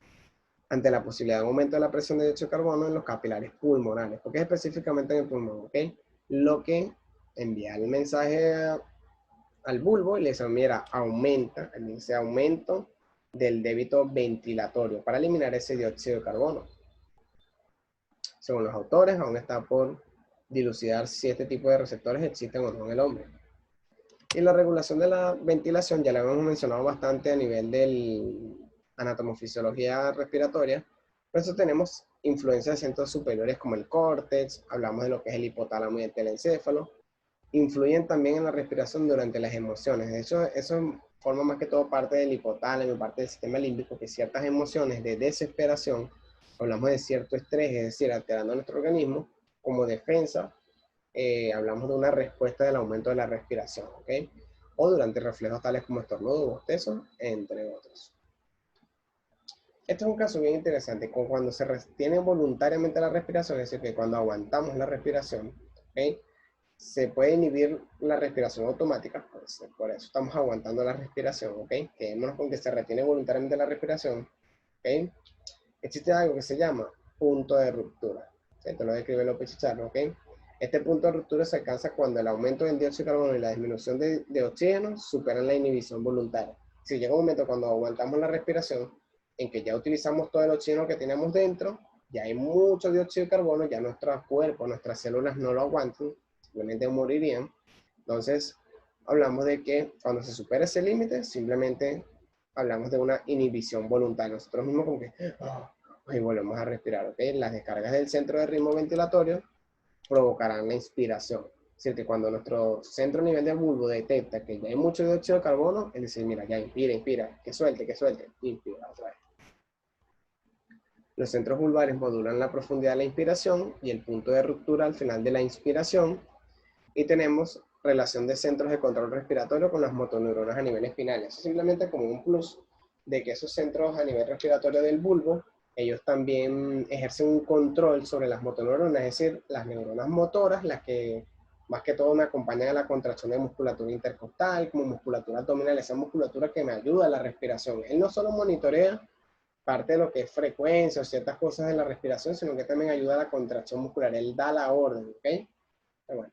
Ante la posibilidad de un aumento de la presión de dióxido de carbono en los capilares pulmonares, porque específicamente en el pulmón, ¿ok? Lo que envía el mensaje al bulbo y le dice, mira, aumenta, dice aumento del débito ventilatorio para eliminar ese dióxido de carbono. Según los autores, aún está por dilucidar si este tipo de receptores existen o no en el hombre. Y la regulación de la ventilación ya la hemos mencionado bastante a nivel de anatomofisiología respiratoria. Por eso tenemos influencia de centros superiores como el córtex, hablamos de lo que es el hipotálamo y el telencéfalo. Influyen también en la respiración durante las emociones. De hecho, eso forma más que todo parte del hipotálamo y parte del sistema límbico, que ciertas emociones de desesperación, hablamos de cierto estrés, es decir, alterando nuestro organismo, como defensa, hablamos de una respuesta del aumento de la respiración, ¿ok? O durante reflejos tales como estornudo, bostezo, entre otros. Este es un caso bien interesante, con cuando se retiene voluntariamente la respiración, es decir, que cuando aguantamos la respiración, ¿ok? Se puede inhibir la respiración automática, pues, por eso estamos aguantando la respiración, ¿ok? Quedémonos con que se retiene voluntariamente la respiración, ¿ok? Existe algo que se llama punto de ruptura. Esto lo describe López Chicharro, ¿ok? Este punto de ruptura se alcanza cuando el aumento del dióxido de carbono y la disminución de oxígeno superan la inhibición voluntaria. Si llega un momento cuando aguantamos la respiración, en que ya utilizamos todo el oxígeno que tenemos dentro, ya hay mucho dióxido de carbono, ya nuestro cuerpo, nuestras células no lo aguantan, simplemente morirían. Entonces, hablamos de que cuando se supera ese límite, simplemente hablamos de una inhibición voluntaria. Nosotros mismos como que, y volvemos a respirar, ¿ok? Las descargas del centro de ritmo ventilatorio provocarán la inspiración. Es decir, que cuando nuestro centro a nivel del bulbo detecta que ya hay mucho dióxido de carbono, él dice, mira, ya inspira, inspira, que suelte, inspira otra vez. Los centros vulvares modulan la profundidad de la inspiración y el punto de ruptura al final de la inspiración. Y tenemos relación de centros de control respiratorio con las motoneuronas a nivel espinal. Eso es simplemente como un plus de que esos centros a nivel respiratorio del bulbo, ellos también ejercen un control sobre las motoneuronas, es decir, las neuronas motoras, las que más que todo me acompañan a la contracción de musculatura intercostal, como musculatura abdominal, esa musculatura que me ayuda a la respiración. Él no solo monitorea parte de lo que es frecuencia o ciertas cosas de la respiración, sino que también ayuda a la contracción muscular. Él da la orden, ¿ok? Pero bueno.